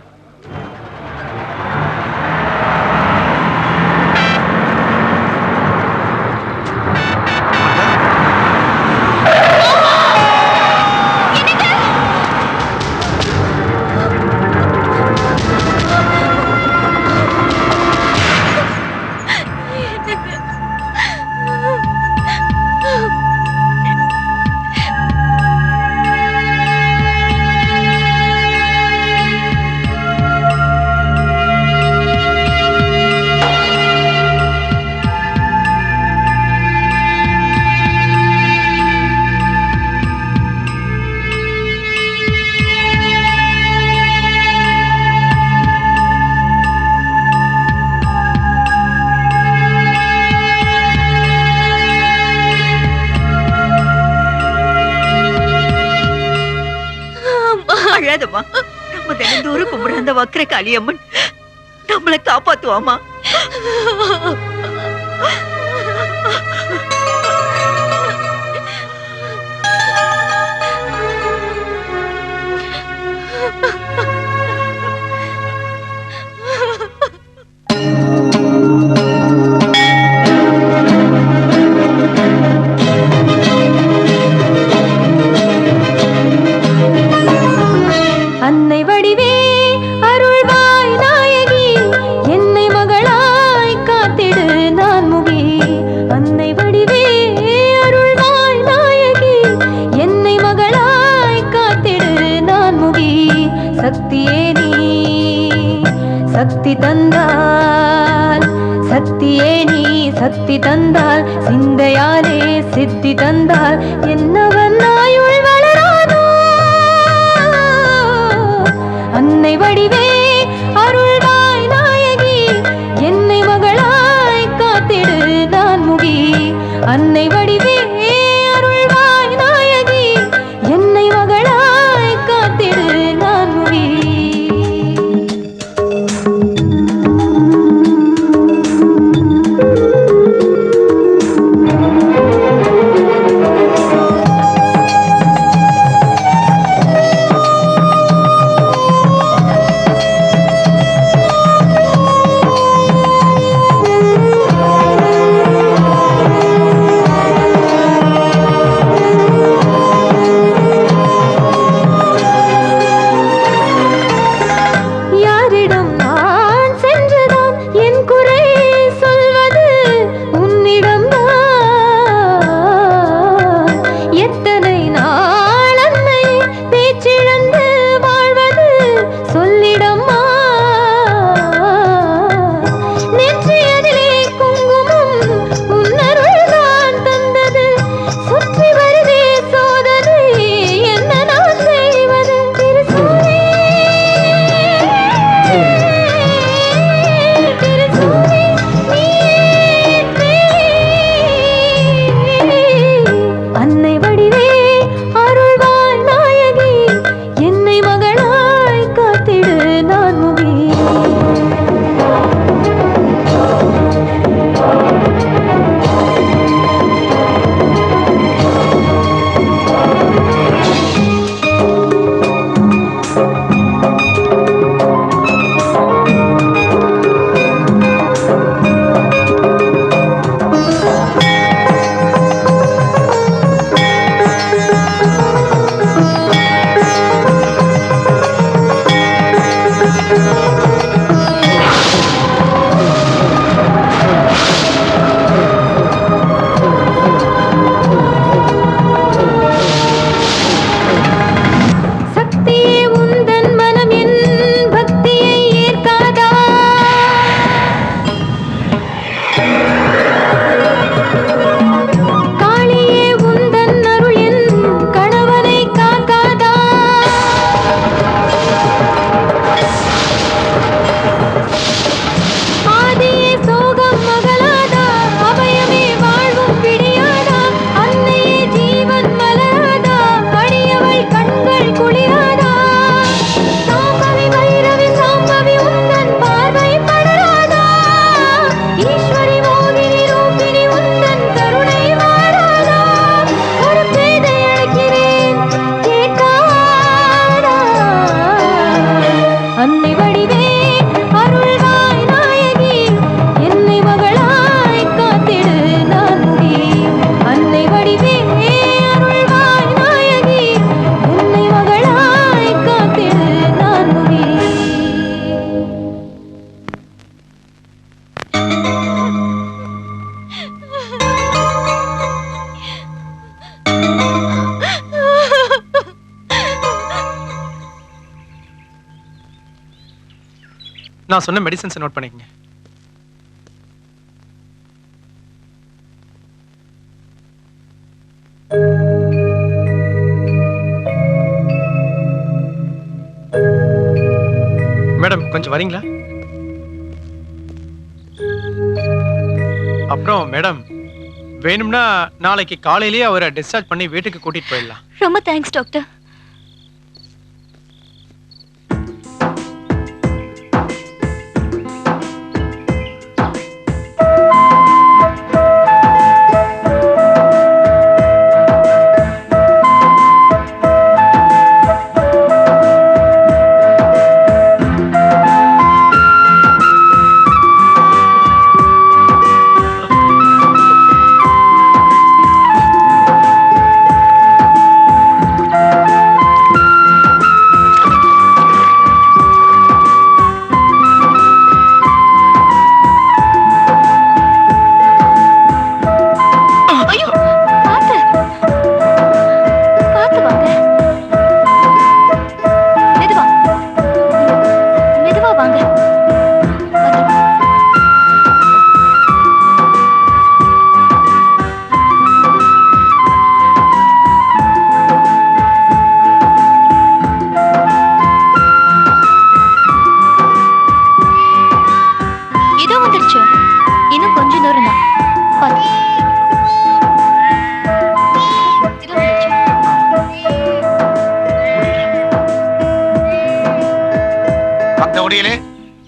அழாதம்மா. நம்ம தினந்தோறும் கும்பிடுற அந்த வக்ர காளியம்மன் நம்மளை காப்பாத்துவாமா. அன்னை வடிவே அருள்வாய் நாயகி, என்னை மகளாய் காத்திடு நான் முகி. அன்னை வடிவே அருள்வாய் நாயகி, என்னை மகளாய் காத்திடு நான் முகி. சக்தியே நீ சக்தி தந்தால், சக்தியே நீ சக்தி தந்தால், சிந்தையாலே சித்தி தந்தால் என்னவன் ஆயுள் வளராதோ. அன்னை வடிவே அருள்வாய் நாயகி, என்னை மகளாய் காத்திடு நான் முகி. அன்னை வடிவே அருள்வாய் நாயகி, என்னை மகளாய் காத்திடு நான் முகி. நான் சொன்ன மெடிசன்ஸை நோட் பண்ணிக்கங்க. மேடம் கொஞ்சம் வரீங்களா? அப்புறம் மேடம் வேணும்னா நாளைக்கு காலையிலேயே அவரை டிஸ்சார்ஜ் பண்ணி வீட்டுக்கு கூட்டிட்டு போயிடலாம். ரொம்ப தேங்க்ஸ் டாக்டர்.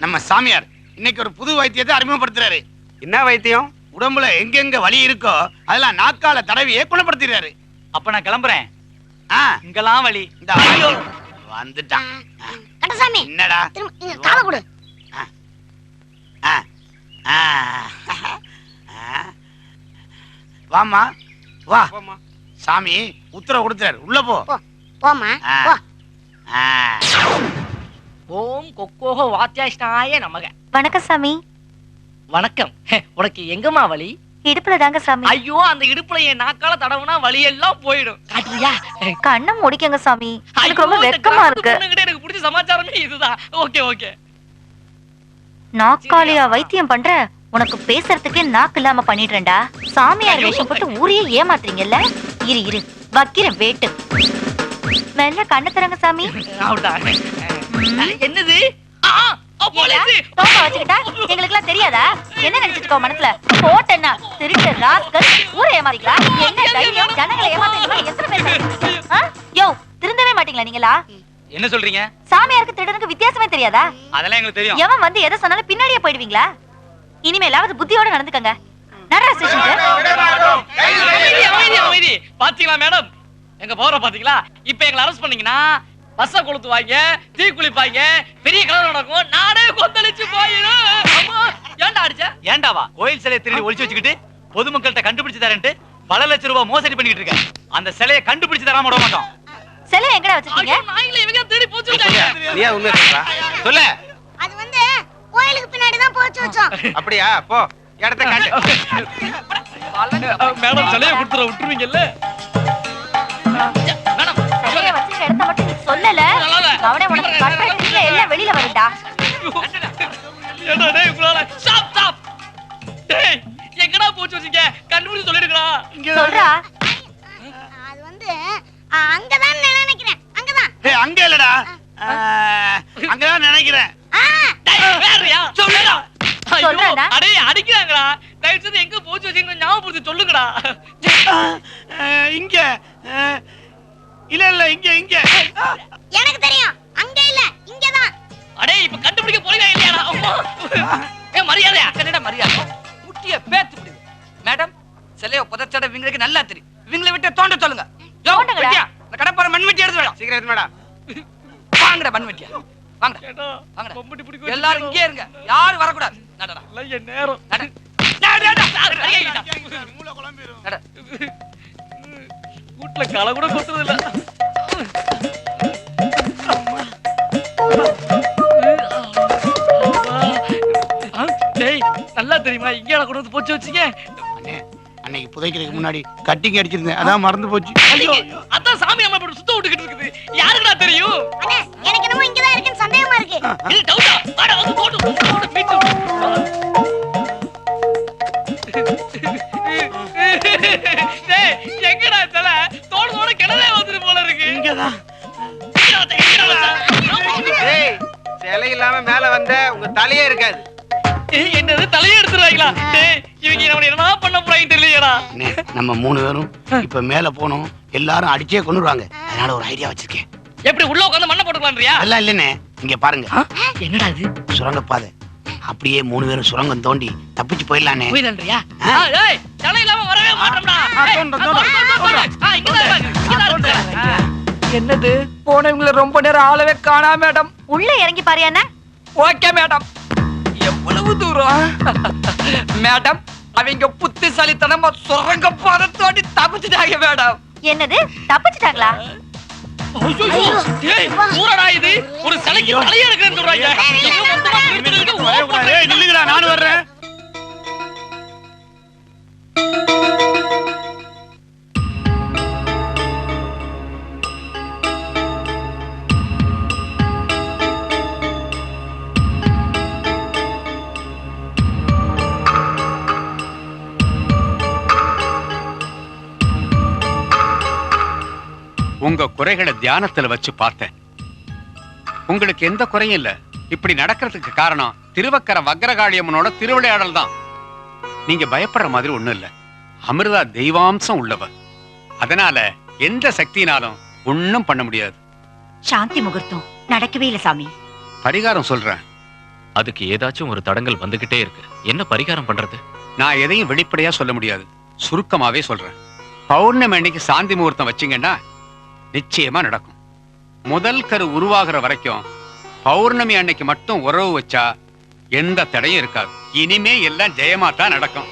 நம்ம சாமியார் இன்னைக்கு ஒரு புது வைத்தியத்தை அறிமுகப்படுத்துறாரு. என்ன வைத்தியம்? உடம்புல எங்கெங்க வலி இருக்கோ அதெல்லாம் நாக்கால தடவியே குணப்படுத்திடுறாரு. அப்ப நான் கிளம்புறேன். இங்கெல்லாம் வலி இந்த வந்துட்டான். கண்டசாமி என்னடா கால கொடு. வாமா வா. சாமி உத்தரவு கொடுத்தாரு, உள்ள போ. போமா போ. ஓம் கொக்கோஹோ வாத்தியாஷ்டாய நமக. வணக்கம் சாமி. வணக்கம். உனக்கு எங்கம்மா வலி? இடுப்புல தாங்க சாமி. ஐயோ, அந்த இடுப்புல என் நாக்கால தடவுனா வலி எல்லாம் போயிடும். காட்டுறியா? கண்ணை முடிக்கங்க சாமி. எனக்கு ரொம்ப வெக்கமா இருக்கு. எனக்கு பிடிச்ச சமாச்சாரமே இதுதான். Okay okay. நாக்காலியா வைத்தியம் பண்ற? உனக்கு பேசுறதுக்கே நாக்கு இல்லாம பண்ணிடுறேன்டா. சாமியார் வேஷம் போட்டு ஊரையே ஏமாத்துறீங்கல்ல. இரு இரு வக்கிர வேட்டு. மெல்ல கண்ணு தரங்க சாமி. என்னது? வச்சுக்கிட்டா எங்களுக்கு எல்லாம் தெரியாதா? என்ன நினைச்சிட்டு மனசுல போட்டேன்னா திருட்டு ராஸ்கல் ஊரை ஏமாறீங்களா? என்ன தைரியம்? ஜனங்களை ஏமாத்த எத்தனை பேர்? யோ திருந்தவே மாட்டீங்களா நீங்களா? என்ன சொல்றீங்க? சாமியாருக்கு திருடனுக்கு வித்தியாசமே தெரியாதா? அதெல்லாம் எங்களுக்கு தெரியும். எவன் வந்து எதை சொன்னாலும் பின்னாடியே போயிடுவீங்களா? இனிமேலாவது புத்தியோட நடந்துக்கங்க. நடரா ஸ்டேஷனுக்கு. பாத்தீங்களா மேடம், எங்க போற பாத்தீங்களா? இப்ப எங்களை அரெஸ்ட் பண்ணீங்கன்னா பஸ்ஸ கொளுத்துவாங்க, தீ குளிப்பாங்க, பெரிய கலவரம் நடக்கும், நாடே கொந்தளிச்சு போயிடும். ஏன்டா அடிச்ச? ஏன்டாவா கோயில் சிலையை திருடி ஒளிச்சு வச்சுக்கிட்டு பொதுமக்கள்கிட்ட கண்டுபிடிச்சு தரேன்ட்டு பல லட்சம் ரூபாய் மோசடி பண்ணிட்டு இருக்க. அந்த சிலையை கண்டுபிடிச்சு தராம விட மாட்டோம். சிலை எங்கடா வச்சிருக்கீங்க? நாங்களே இவங்க தேடி போச்சு வச்சாங்க. நீ உண்மையா சொல்றா? சொல்லு. அது வந்து கோயிலுக்கு பின்னாடி தான் போச்சு வச்சோம். அப்படியா? போ இடத்தை காட்டு. மேடம் சிலையை கொடுத்துற விட்டுருவீங்கல்ல? மேடம் சிலையை வச்சிருக்க இடத்தை மட்டும் நீ சொல்லல. அவனே உனக்கு கட்டறதுக்கு எல்லாம் வெளியில வருடா. ஏடா டேய் இவ்வளவு ஸ்டாப் ஸ்டாப். டேய் எங்கடா போச்சு வச்சீங்க? கண்டுபிடிச்சு சொல்லிடுங்கடா. சொல்றா. அது வந்து அங்கதான் நினைக்கிறேன். அங்கதான். ஏய் அங்க இல்லடா. அங்கதான் நினைக்கிறேன். டேய் வேறயா? சொல்லுடா. சொல்றடா. அடே அடிக்குறாங்கடா. ரைட் சைடு எங்க போச்சு வச்சீங்க ஞாபகப்படுத்தி சொல்லுங்கடா. இங்க இல்ல இல்ல இங்க இங்க. எனக்கு தெரியும். அங்க இல்ல இங்கதான். அடே இப்ப கண்டுபிடிக்க போறீங்க இல்லையாடா? அம்மா. ஏ மரியாதை அக்கனடா மரியாதை. முட்டிய பேத்து விடு. மேடம் சிலைய புதச்சட இவங்களுக்கு நல்லா தெரியும். இவங்களை விட்டு தோண்ட சொல்லுங்க. யோ வெட்டியா. அந்த கடப்பார மண்வெட்டி எடுத்து வா. சீக்கிரம் எடுத்து வாடா. வாங்கடா மண்வெட்டியா. வாங்கடா. வாங்கடா. பொம்பட்டி பிடிக்க எல்லாரும் இங்கே இருங்க. யாரும் வர கூடாது. நடடா. இல்ல நேரம். நட. மூளை குழம்பிரும். நட. கூட்ல கால கூட கொத்துறது இல்ல. டேய் நல்லா தெரியுமா இங்கேடா கொண்டு வந்து போச்சு வச்சீங்க? அண்ணே அன்னைக்கு புதைக்கிறதுக்கு முன்னாடி கட்டிங் அடிச்சிருந்தேன், அதான் மறந்து போச்சு. ஐயோ, அதான் சாமி அம்மா இப்படி சுத்த விட்டுக்கிட்டு இருக்குது. யாருக்குடா தெரியும்? அண்ணே, எனக்கு என்னமோ இங்கதான் இருக்குன்னு சந்தேகமா இருக்கு. இது டவுட்டா? வாடா வந்து போட்டு மீட்டு. டேய், எங்கடா தல? தோட கிணறே வந்துரு போல இருக்கு. இங்கதான். ஏய், சிலை இல்லாம மேல வந்த உங்க தலையே இருக்காது. என்னது தலையை எடுத்துறாங்களா? டேய், இவங்க நம்ம என்ன பண்ண போறாங்க தெரியலையேடா. அண்ணே, நம்ம 3 பேரும் இப்ப மேல போனோம், எல்லாரும் அடிச்சே கொன்னுருவாங்க. அதனால ஒரு ஐடியா வச்சிருக்கேன். எப்படி உள்ள உட்கார்ந்து மண்ணை போட்டுக்கலாம்ன்றியா? அதெல்லாம் இல்லனே, இங்க பாருங்க. என்னடா இது? சுரங்கப்பாதை. அப்படியே 3 பேரும் சுரங்கம் தோண்டி தப்பிச்சு போயிடலானே. போயிடலாம்ன்றியா? ஏய், தலை இல்லாம வரவே மாட்டோம்டா. என்னது போனவங்களை ரொம்ப நேரம் ஆளவே காணா மேடம். உள்ள இறங்கி பாரு என்ன. Okay madam. எவ்வளவு தூரம் மேடம்? அவங்க புத்திசாலித்தனமா சுரங்க பாதை தோண்டி தப்பிச்சுட்டாங்க மேடம். என்னது தப்பிச்சுட்டாங்களா? ஏய், ஊரடா இது? ஒரு சிலைக்கு தலையே இருக்குன்னு சொல்றாங்க. இவங்க மொத்தமா பிரிச்சிருக்கு. ஏய், நில்லுங்கடா, நானும் வர்றேன். உங்க குறைகளை தியானத்துல வச்சு பார்த்தேன். உங்களுக்கு எந்த குறையும் இல்ல. இப்படி நடக்கிறதுக்கு காரணம் திருவக்கரை வக்ரகாளியம்மனோட திருவிளையாடல் தான். நீங்க பயப்படுற மாதிரி ஒண்ணும் இல்ல. அமிர்தா தெய்வாம்சம் உள்ளவ. அதனால எந்த சக்தினாலும் ஒண்ணும் பண்ண முடியாது. சாந்தி முகூர்த்தம் நடக்கவே இல்ல சாமி. பரிகாரம் சொல்றேன். அதுக்கு ஏதாச்சும் ஒரு தடங்கல் வந்துகிட்டே இருக்கு. என்ன பரிகாரம் பண்றது? நான் எதையும் வெளிப்படையா சொல்ல முடியாது. சுருக்கமாவே சொல்றேன். பௌர்ணமி அன்னைக்கு சாந்தி முகூர்த்தம் வச்சீங்கன்னா நிச்சயமா நடக்கும். முதல் கரு உருவாகிற வரைக்கும் பௌர்ணமி அன்னைக்கு மட்டும் உறவு வச்சா எந்த தடையும் இருக்காது. இனிமே எல்லாம் ஜெயமா தான் நடக்கும்.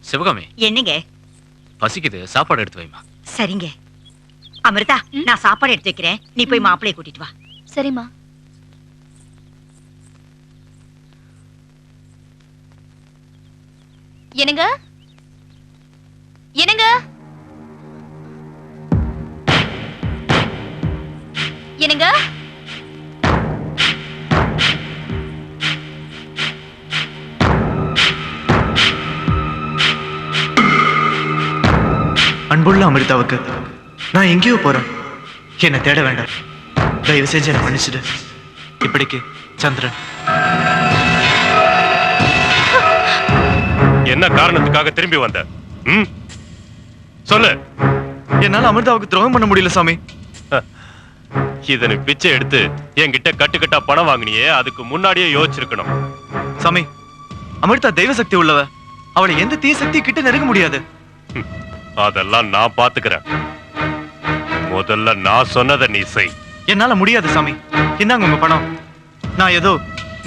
சிவகாமி, என்னங்க? பசிக்குது, சாப்பாடு எடுத்து வைமா. சரிங்க. அமிர்தா, நான் சாப்பாடு எடுத்து வைக்கிறேன். நீ போய் மாப்பிளைய கூட்டிட்டு வா. சரிம்மா. என்னங்க? என்னங்க? என்னங்க? அன்புள்ள அமிர்தாவுக்கு நான் எங்கேயோ போறேன். என்னை தேட வேண்டாம். தயவு செஞ்சு என்னை மன்னிச்சிடு. இப்படிக்கு சந்திரன். என்ன காரணத்துக்காக திரும்பி வந்த? சொல்லு. என்னால அமிர்தாவுக்கு துரோகம் பண்ண முடியல சாமி. இதனை பிச்சை எடுத்து என்கிட்ட கட்டுக்கட்டா பணம் வாங்கினியே, அதுக்கு முன்னாடியே யோசிச்சிருக்கணும். சாமி, அமிர்தா தெய்வ சக்தி உள்ளவ. அவளை எந்த தீய சக்தி கிட்ட நெருங்க முடியாது. அதெல்லாம் நான் பாத்துக்கிறேன். முதல்ல நான் சொன்னதை நீ செய். என்னால முடியாது சாமி. இந்தாங்க உங்க பணம். நான் ஏதோ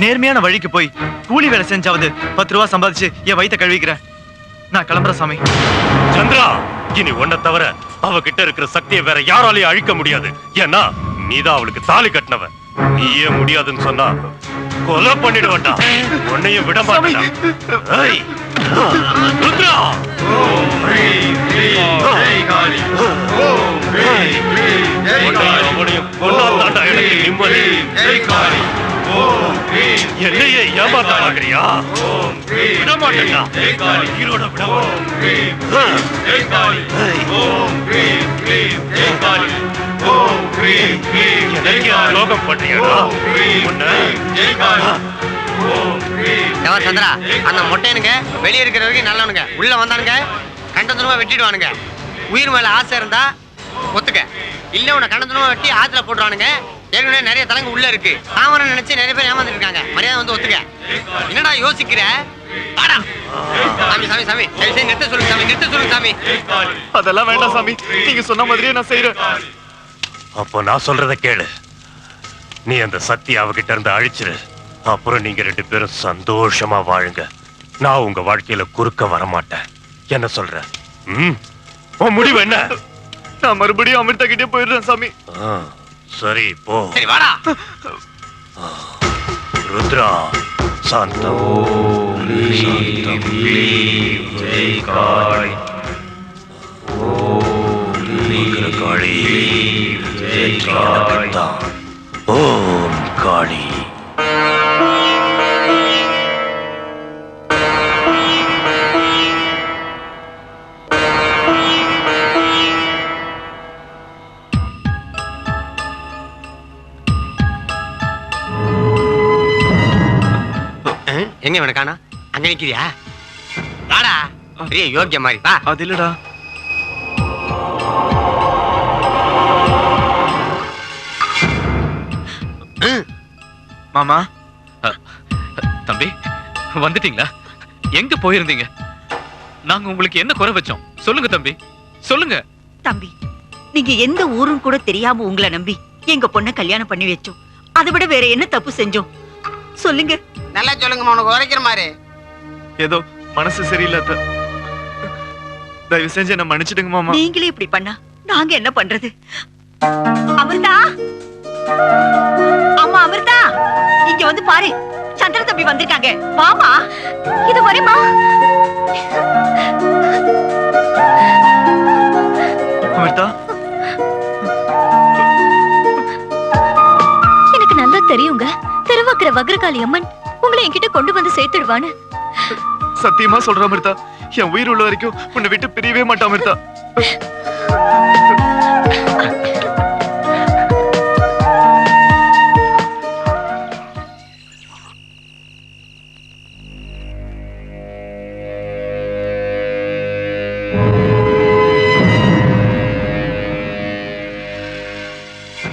நேர்மையான வழிக்கு போய் கூலி வேலை செஞ்சாவது 10 ரூபா சம்பாதிச்சு என் வயித்தை கழுவிக்கிறேன். நான் கிளம்புறேன் சாமி. சந்திரா, இனி உன்னை தவிர அவகிட்ட இருக்கிற சக்தியை வேற யாராலையும் அழிக்க முடியாது. ஏன்னா நீதான் அவளுக்கு தாலி கட்டினவன். நீயே முடியாதுன்னு சொன்னா கொலை பண்ணிடுவேன்டா. உன்னையும் விட மாட்டேன். ருத்ரா! அவனையும் கொண்டாந்தாண்டா எனக்கு நிம்மதி. என்னையே ஏமாத்த பாக்குறியா? விட மாட்டேன்டா. உயிரோட விட லோகம் பண்றியா? சந்திரா, அந்த மொட்டையனுங்க வெளியே இருக்கிற வரைக்கும் நல்லவனுங்க, உள்ள வந்தானுங்க கண்டதுனமா வெட்டிடுவானுங்க. உயிர் மேல ஆசை இருந்தா ஒத்துக்க, இல்ல உன்னை கண்டதுனமா வெட்டி ஆத்துல போட்டுருவானுங்க. ஏற்கனவே நிறைய தலைங்க உள்ள இருக்கு. தாமரை நினைச்சு நிறைய பேர் ஏமாந்துட்டு இருக்காங்க. மரியாதை வந்து ஒத்துக்க. என்னடா யோசிக்கிற? சாமி சாமி சாமி நிறுத்த சொல்லுங்க சாமி, நிறுத்த சொல்லுங்க சாமி. அதெல்லாம் வேண்டாம் சாமி, நீங்க சொன்ன மாதிரியே நான் செய்யறேன். அப்போ நான் சொல்றத கேளு. நீ அந்த சக்தி அவகிட்ட இருந்து அழிச்சிரு. அப்புறம் நீங்க 2 பேரும் சந்தோஷமா வாழுங்க. நான் உங்க வாழ்க்கையில குறுக்க வரமாட்டேன். என்ன சொல்ற? உன் முடிவு என்ன? நான் மறுபடியும் அமிர்தா கிட்டே போயிடுறேன் சாமி. சரி போ. சரி வாடா. ருத்ரா சாந்தம் சாந்தம் ஜெய் காளி காளி ஜெய் காளி ஓம் காளி. எங்க வேணக்கானா? அங்க நிக்கிறியா? வாடா, பெரிய யோக்கிய மாதிரி வா. அது இல்லடா. மாமா. தம்பி வந்துட்டீங்களா? எங்க போயிருந்தீங்க? நாங்க உங்களுக்கு என்ன குறை வச்சோம்? சொல்லுங்க தம்பி, சொல்லுங்க. தம்பி, நீங்க எந்த ஊரும் கூட தெரியாம உங்களை நம்பி எங்க பொண்ணை கல்யாணம் பண்ணி வச்சோம். அதை விட வேற என்ன தப்பு செஞ்சோம் சொல்லுங்க. நல்லா சொல்லுங்க, உனக்கு உரைக்கிற மாதிரி. ஏதோ மனசு சரியில்லை. தயவு செஞ்சு என்ன மன்னிச்சிடுங்க மாமா. நீங்களே இப்படி பண்ணா நாங்க என்ன பண்றது? அமிர்தா, அம்மா அமிர்தா, இங்க வந்து பாரு, சந்திர தம்பி வந்திருக்காங்க. வாமா. இது வரேமா. அமிர்தா, எனக்கு நல்லா தெரியுங்க, திருவக்கர வக்ரகாளி அம்மன் உங்களை என்கிட்ட கொண்டு வந்து சேர்த்துடுவான்னு. சத்தியமா சொல்ற அமிர்தா, என் உயிர் உள்ள வரைக்கும் உன்னை விட்டு பிரியவே மாட்டேன் அமிர்தா.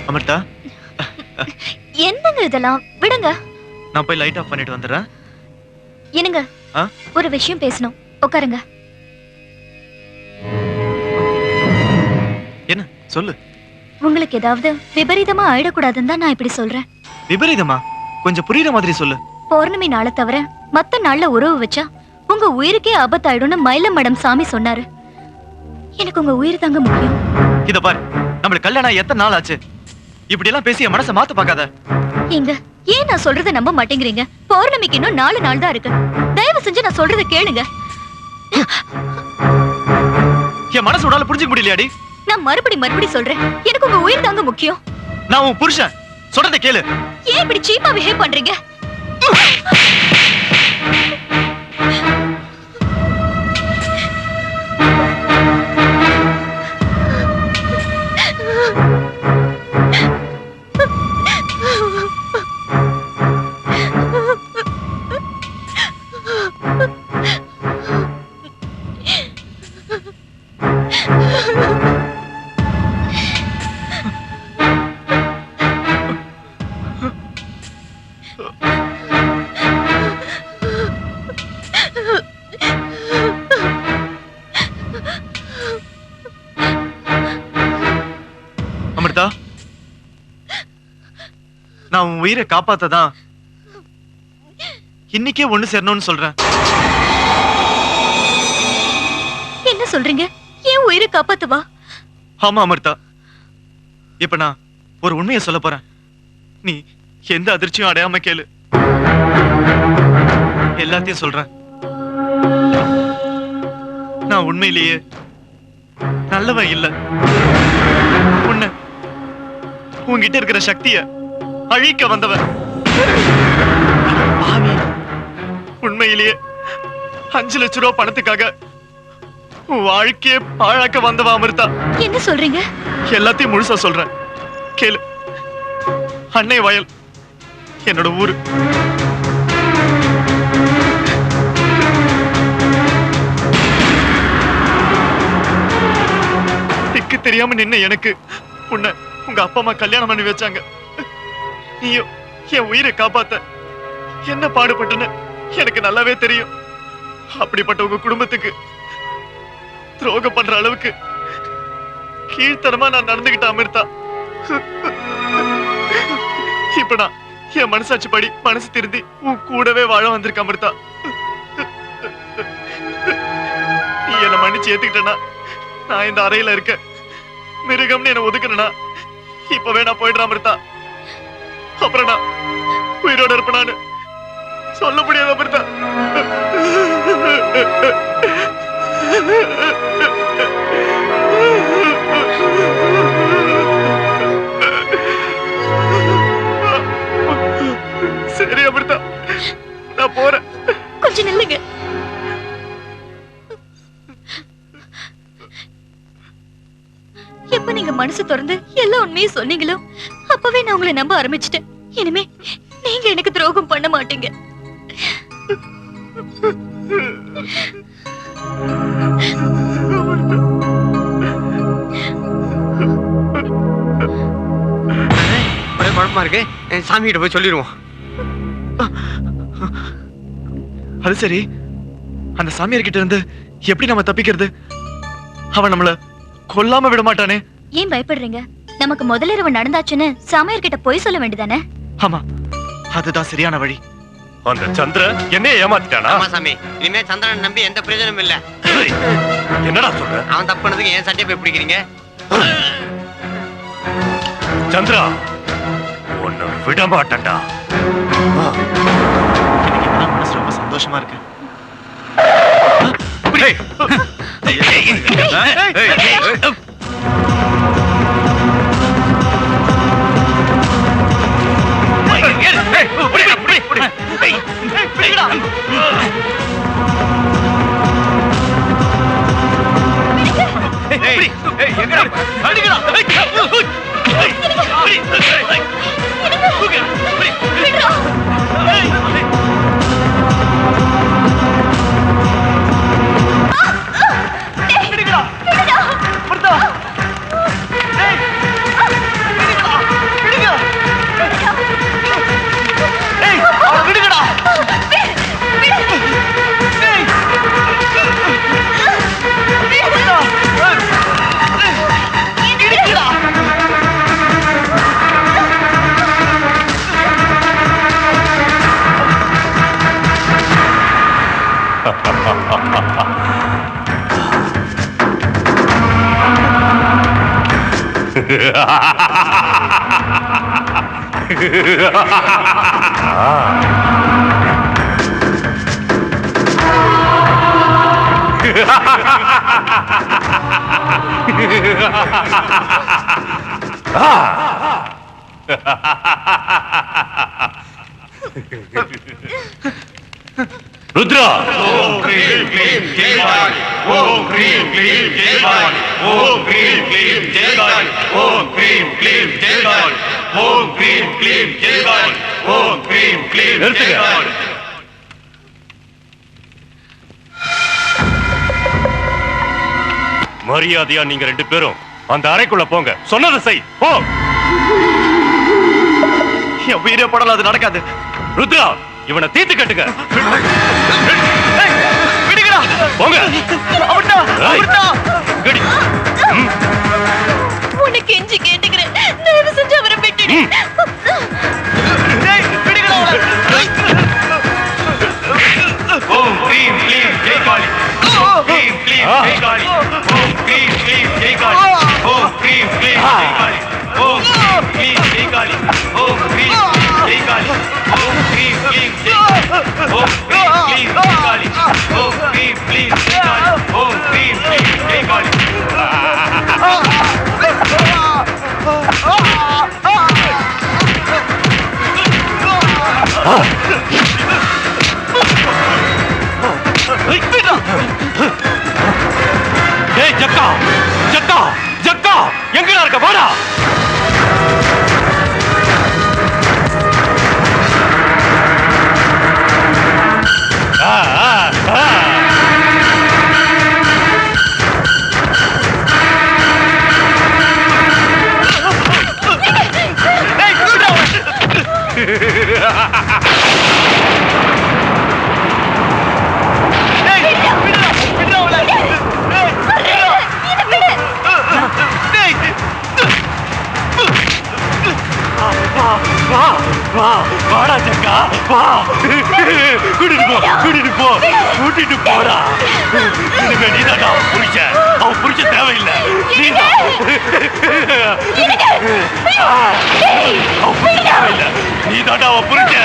அமிர்தா, என்னங்க இதெல்லாம்? விடுங்க. நான் போய் லைட் ஆஃப் பண்ணிட்டு வந்துடுறேன். என்னங்க, ஒரு விஷயம் பேசணும். உட்காருங்க. என்ன சொல்லு. உங்களுக்கு ஏதாவது விபரீதமா ஆயிடக்கூடாதுன்னு தான் நான் இப்படி சொல்றேன். விபரீதமா? கொஞ்சம் புரியுற மாதிரி சொல்லு. பௌர்ணமி நாளை தவிர மத்த நாள்ல உறவு வச்சா உங்க உயிருக்கே ஆபத்தாயிடும்னு மயிலம் மேடம் சாமி சொன்னாரு. எனக்கு உங்க உயிர் தாங்க முக்கியம். இத பாரு, நம்மளுக்கு கல்யாணம் எத்தனை நாள் ஆச்சு? இப்படி எல்லாம் பேசி மனசை மாத்த பார்க்காத. எங்க ஏன் நான் சொல்றதை நம்ப மாட்டேங்கிறீங்க? பௌர்ணமிக்கு இன்னும் 4 நாள் தான் இருக்கு. தயவு செஞ்சு நான் சொல்றதை கேளுங்க. என் மனசு உன்னால புரிஞ்சுக்க முடியலையாடி? நான் மறுபடி சொல்றேன், எனக்கு உங்க உயிர் தாங்க முக்கியம். நான் உன் புருஷன், சொல்றதை கேளு. ஏன் இப்படி சீப்பா பிஹேவ் பண்றீங்க? அமிர்தா, நான் உன் உயிரை காப்பாத்ததான் இன்னைக்கே ஒண்ணு சேரணும்னு சொல்றேன். என்ன சொல்றீங்க? ஏன் உயிரை காப்பாத்துவா? ஆமா அமிர்தா, இப்ப நான் ஒரு உண்மையை சொல்ல போறேன். நீ எந்த அதிர்ச்சியும் அடையாம கேளு. எல்லாத்தையும் சொல்றேன். நான் உண்மையிலேயே நல்லவன் இல்ல. உன்கிட்ட இருக்கிற சக்திய அழிக்க வந்தவன். உண்மையிலேயே 5 லட்சம் ரூபாய் பணத்துக்காக உன் வாழ்க்கைய பாழாக்க வந்தவன் அமிர்தா. என்ன சொல்றீங்க? எல்லாத்தையும் முழுசா சொல்றேன், கேளு. அன்னை வயல் என்னோட ஊரு. திக்கு தெரியாம நின்ன எனக்கு உங்க அப்பா அம்மா கல்யாணம் பண்ணி வச்சாங்க. நீயோ என் உயிரை காப்பாத்த என்ன பாடுபட்டுன்னு எனக்கு நல்லாவே தெரியும். அப்படிப்பட்ட உங்க குடும்பத்துக்கு துரோகம் பண்ற அளவுக்கு கீழ்த்தனமா நான் நடந்துகிட்ட அமிர்தா. இப்ப நான் என் மனசாட்சி படி மனசு திருந்தி உன் கூடவே வாழ வந்திருக்க அமிர்தா. நீ என்ன மன்னிச்சு ஏத்துக்கிட்டனா நான் இந்த அறையில இருக்க. மிருகம்னு என்ன ஒதுக்கணும்னா இப்பவே நான் போயிடுறேன் அமிர்தா. அப்புறம் நான் உயிரோட இருப்பேனான்னு சொல்ல முடியாது அமிர்தா. சரி அமிர்தா, நான் போறேன். கொஞ்சம் நில்லுங்க. எப்ப நீங்க மனசு திறந்து எல்லா உண்மையும் சொன்னீங்களோ அப்பவே நான் உங்களை நம்ப ஆரம்பிச்சிட்டேன். இனிமே நீங்க எனக்கு துரோகம் பண்ண மாட்டீங்க. ஒரே குழப்பமா இருக்கு. சாமி கிட்ட போய் சொல்லிடுவோம். அது சரி, அந்த சாமியார் கிட்ட இருந்து எப்படி நம்ம தப்பிக்கிறது? அவன் நம்மள கொல்லாம விட மாட்டானே. ஏன் பயப்படுறீங்க? நமக்கு முதலிரவு நடந்தாச்சுன்னு சாமியார் கிட்ட போய் சொல்ல வேண்டியதானே? ஆமா, அதுதான் சரியான வழி. அந்த சந்திரன் என்னைய ஏமாத்திட்டானா? ஆமா சாமி, இனிமே சந்திரன் நம்பி எந்த பிரயோஜனமும் இல்ல. என்னடா சொல்ற? அவன் தப்பு பண்ணதுக்கு ஏன் சட்டையை போய் பிடிக்கிறீங்க? சந்திரா, உன்னை விட மாட்டேன்டா. மனசு ரொம்ப சந்தோஷமா இருக்கு. ருத்ரா, ஓம் க்ரீம் க்ளீம் ஜெயகாளி, ஓம் க்ரீம் க்ளீம் ஜெயகாளி, ஓம் க்ரீம் க்ளீம் ஜெயகாளி, ஓம் க்ரீம் க்ளீம் ஜெயகாளி, ஓம் க்ரீம் க்ளீம் ஜெயகாளி, ஓம் க்ரீம் க்ளீம் ஜெயகாளி. மரியாதையா நீங்க 2 பேரும் அந்த அறைக்குள்ள போங்க. சொன்னதை செய். போ. என் உயிரே போடல, அது நடக்காது. ருத்ரா, இவனை தீர்த்து கட்டுங்க. விடுங்கடா. போங்க. அமிர்தா, அமிர்தா. கடி. உனக்கு கெஞ்சி கேட்டுக்கிறேன், தயவு செஞ்சு அவரை விட்டுடு. விடுங்கடா அவளை. ஓம் க்ரீம் க்ளீம் ஜெயகாளி, ஓம் க்ரீம் க்ளீம் ஜெயகாளி, ஓம் க்ரீம் க்ளீம் ஜெயகாளி, ஓம் க்ரீம் க்ளீம் ஜெயகாளி, ஓம் க்ரீம் க்ளீம் ஜெயகாளி, ஓம் க்ரீம் ஏய் ஜக்கா ஜக்கா ஜக்கா எங்கடா இருக்க வாடா வாடா ஜக்கா வா கூட்டிட்டு போடா இனிமே நீதான் அவன் புரிச்ச தேவையில்லை நீதான் அவன் புரிச்ச தேவையில்லை நீதான் அவன் புரிச்ச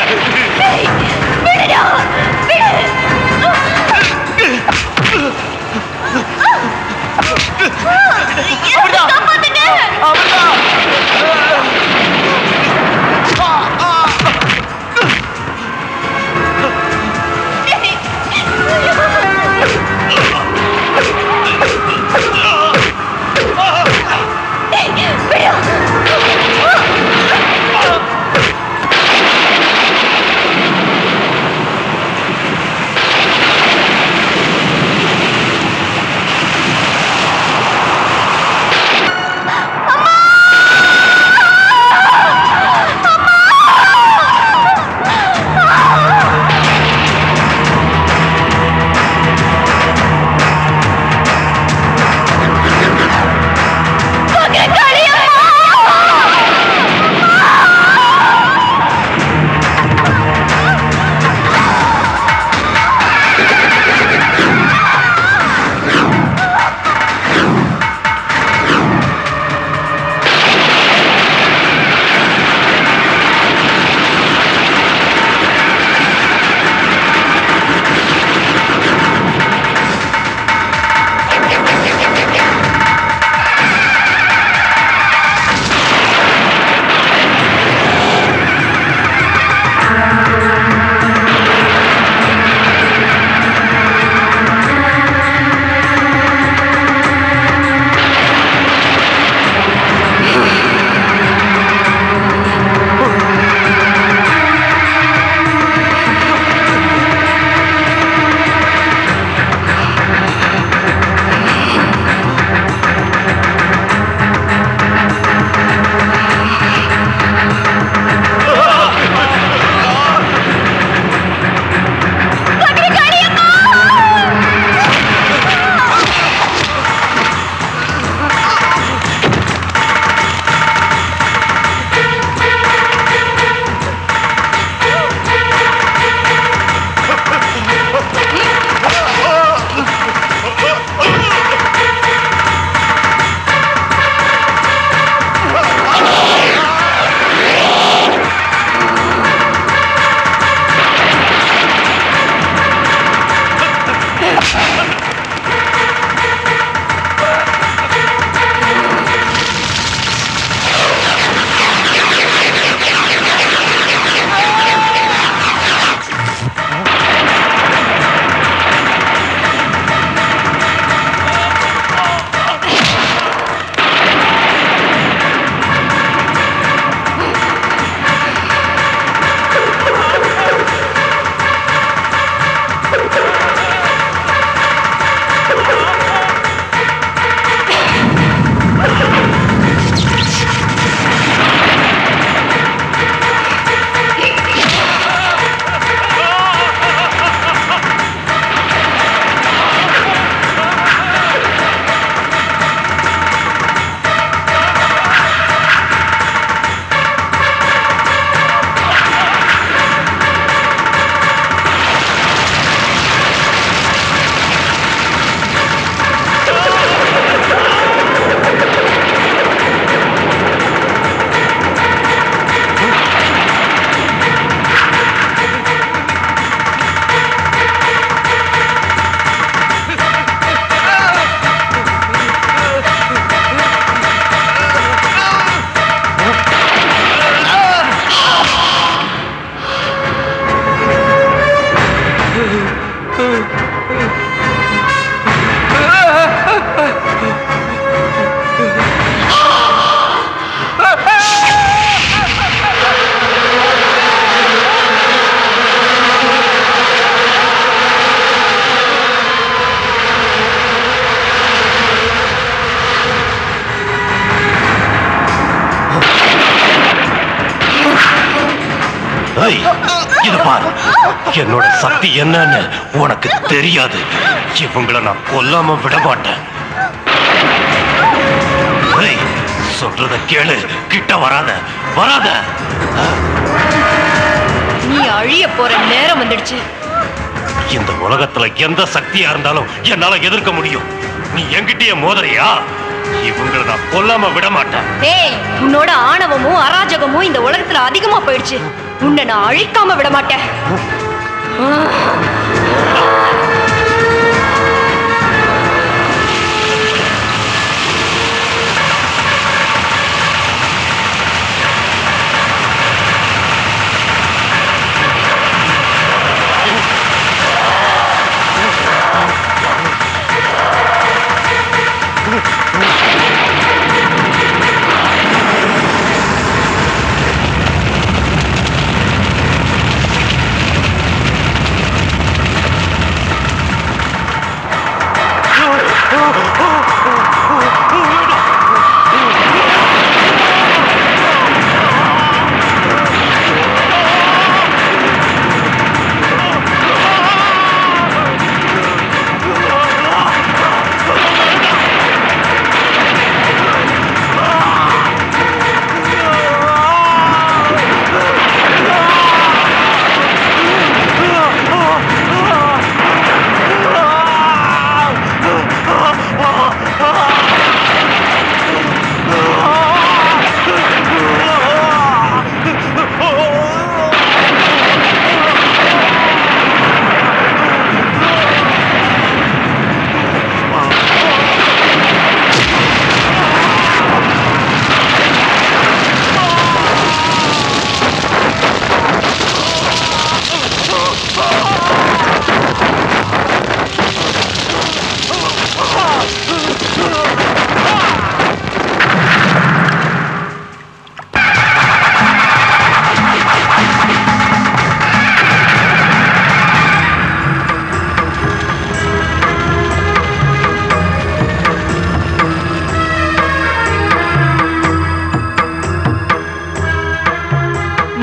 இது பாரு, என்னோட சக்தி என்னன்னு உனக்கு தெரியாது. இவங்கள நான் கொல்லாம விட மாட்டேன். சொல்றத கேளு, கிட்ட வராத வராத. நீ அழிய போற நேரம் வந்துடுச்சு. இந்த உலகத்துல எந்த சக்தியா இருந்தாலும் என்னால எதிர்க்க முடியும். நீ என்கிட்டயே மோதறியா? இவங்களை நான் கொல்லாம விட மாட்டேன். டேய், உன்னோட ஆணவமும் அராஜகமும் இந்த உலகத்துல அதிகமா போயிடுச்சு. உன்னை நான் அழிக்காம விட மாட்டேன்.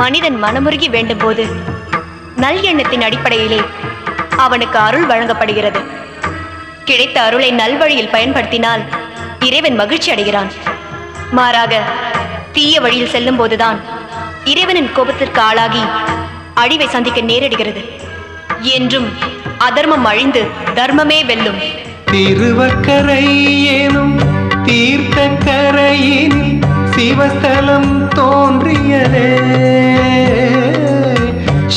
மனிதன் மனமுருகி வேண்டும் போது நல் எண்ணத்தின் அடிப்படையிலே அவனுக்கு அருள் வழங்கப்படுகிறது. கிடைத்த அருளை நல்வழியில் பயன்படுத்தினால் இறைவன் மகிழ்ச்சி அடைகிறான். மாறாக தீய வழியில் செல்லும் போதுதான் இறைவனின் கோபத்திற்கு ஆளாகி அழிவை சந்திக்க நேரிடுகிறது. என்றும் அதர்மம் அழிந்து தர்மமே வெல்லும். திருவக்கரை எனும் தீர்த்த கரையினில் சிவஸ்தலம் தோன்றியதே.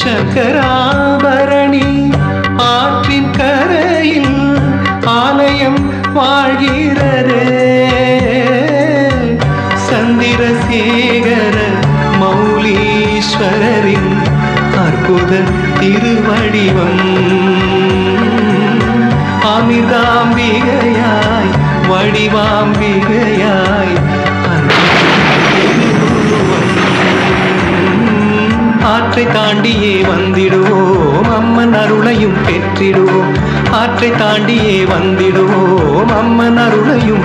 சங்கராபரணி ஆற்றின் கரையில் ஆலயம் வாழ்கிறதே. சந்திரசேகர மௌலீஸ்வரரின் அற்புத திருவடிவம் அமிர்தாம்பிகையாய் வடிவாம்பிகையாய் ஆற்றை தாண்டியே வந்திடுவோம், அம்மன் அருளையும் பெற்றிடுவோம். ஆற்றை தாண்டியே வந்திடுவோம், அம்மன் அருளையும்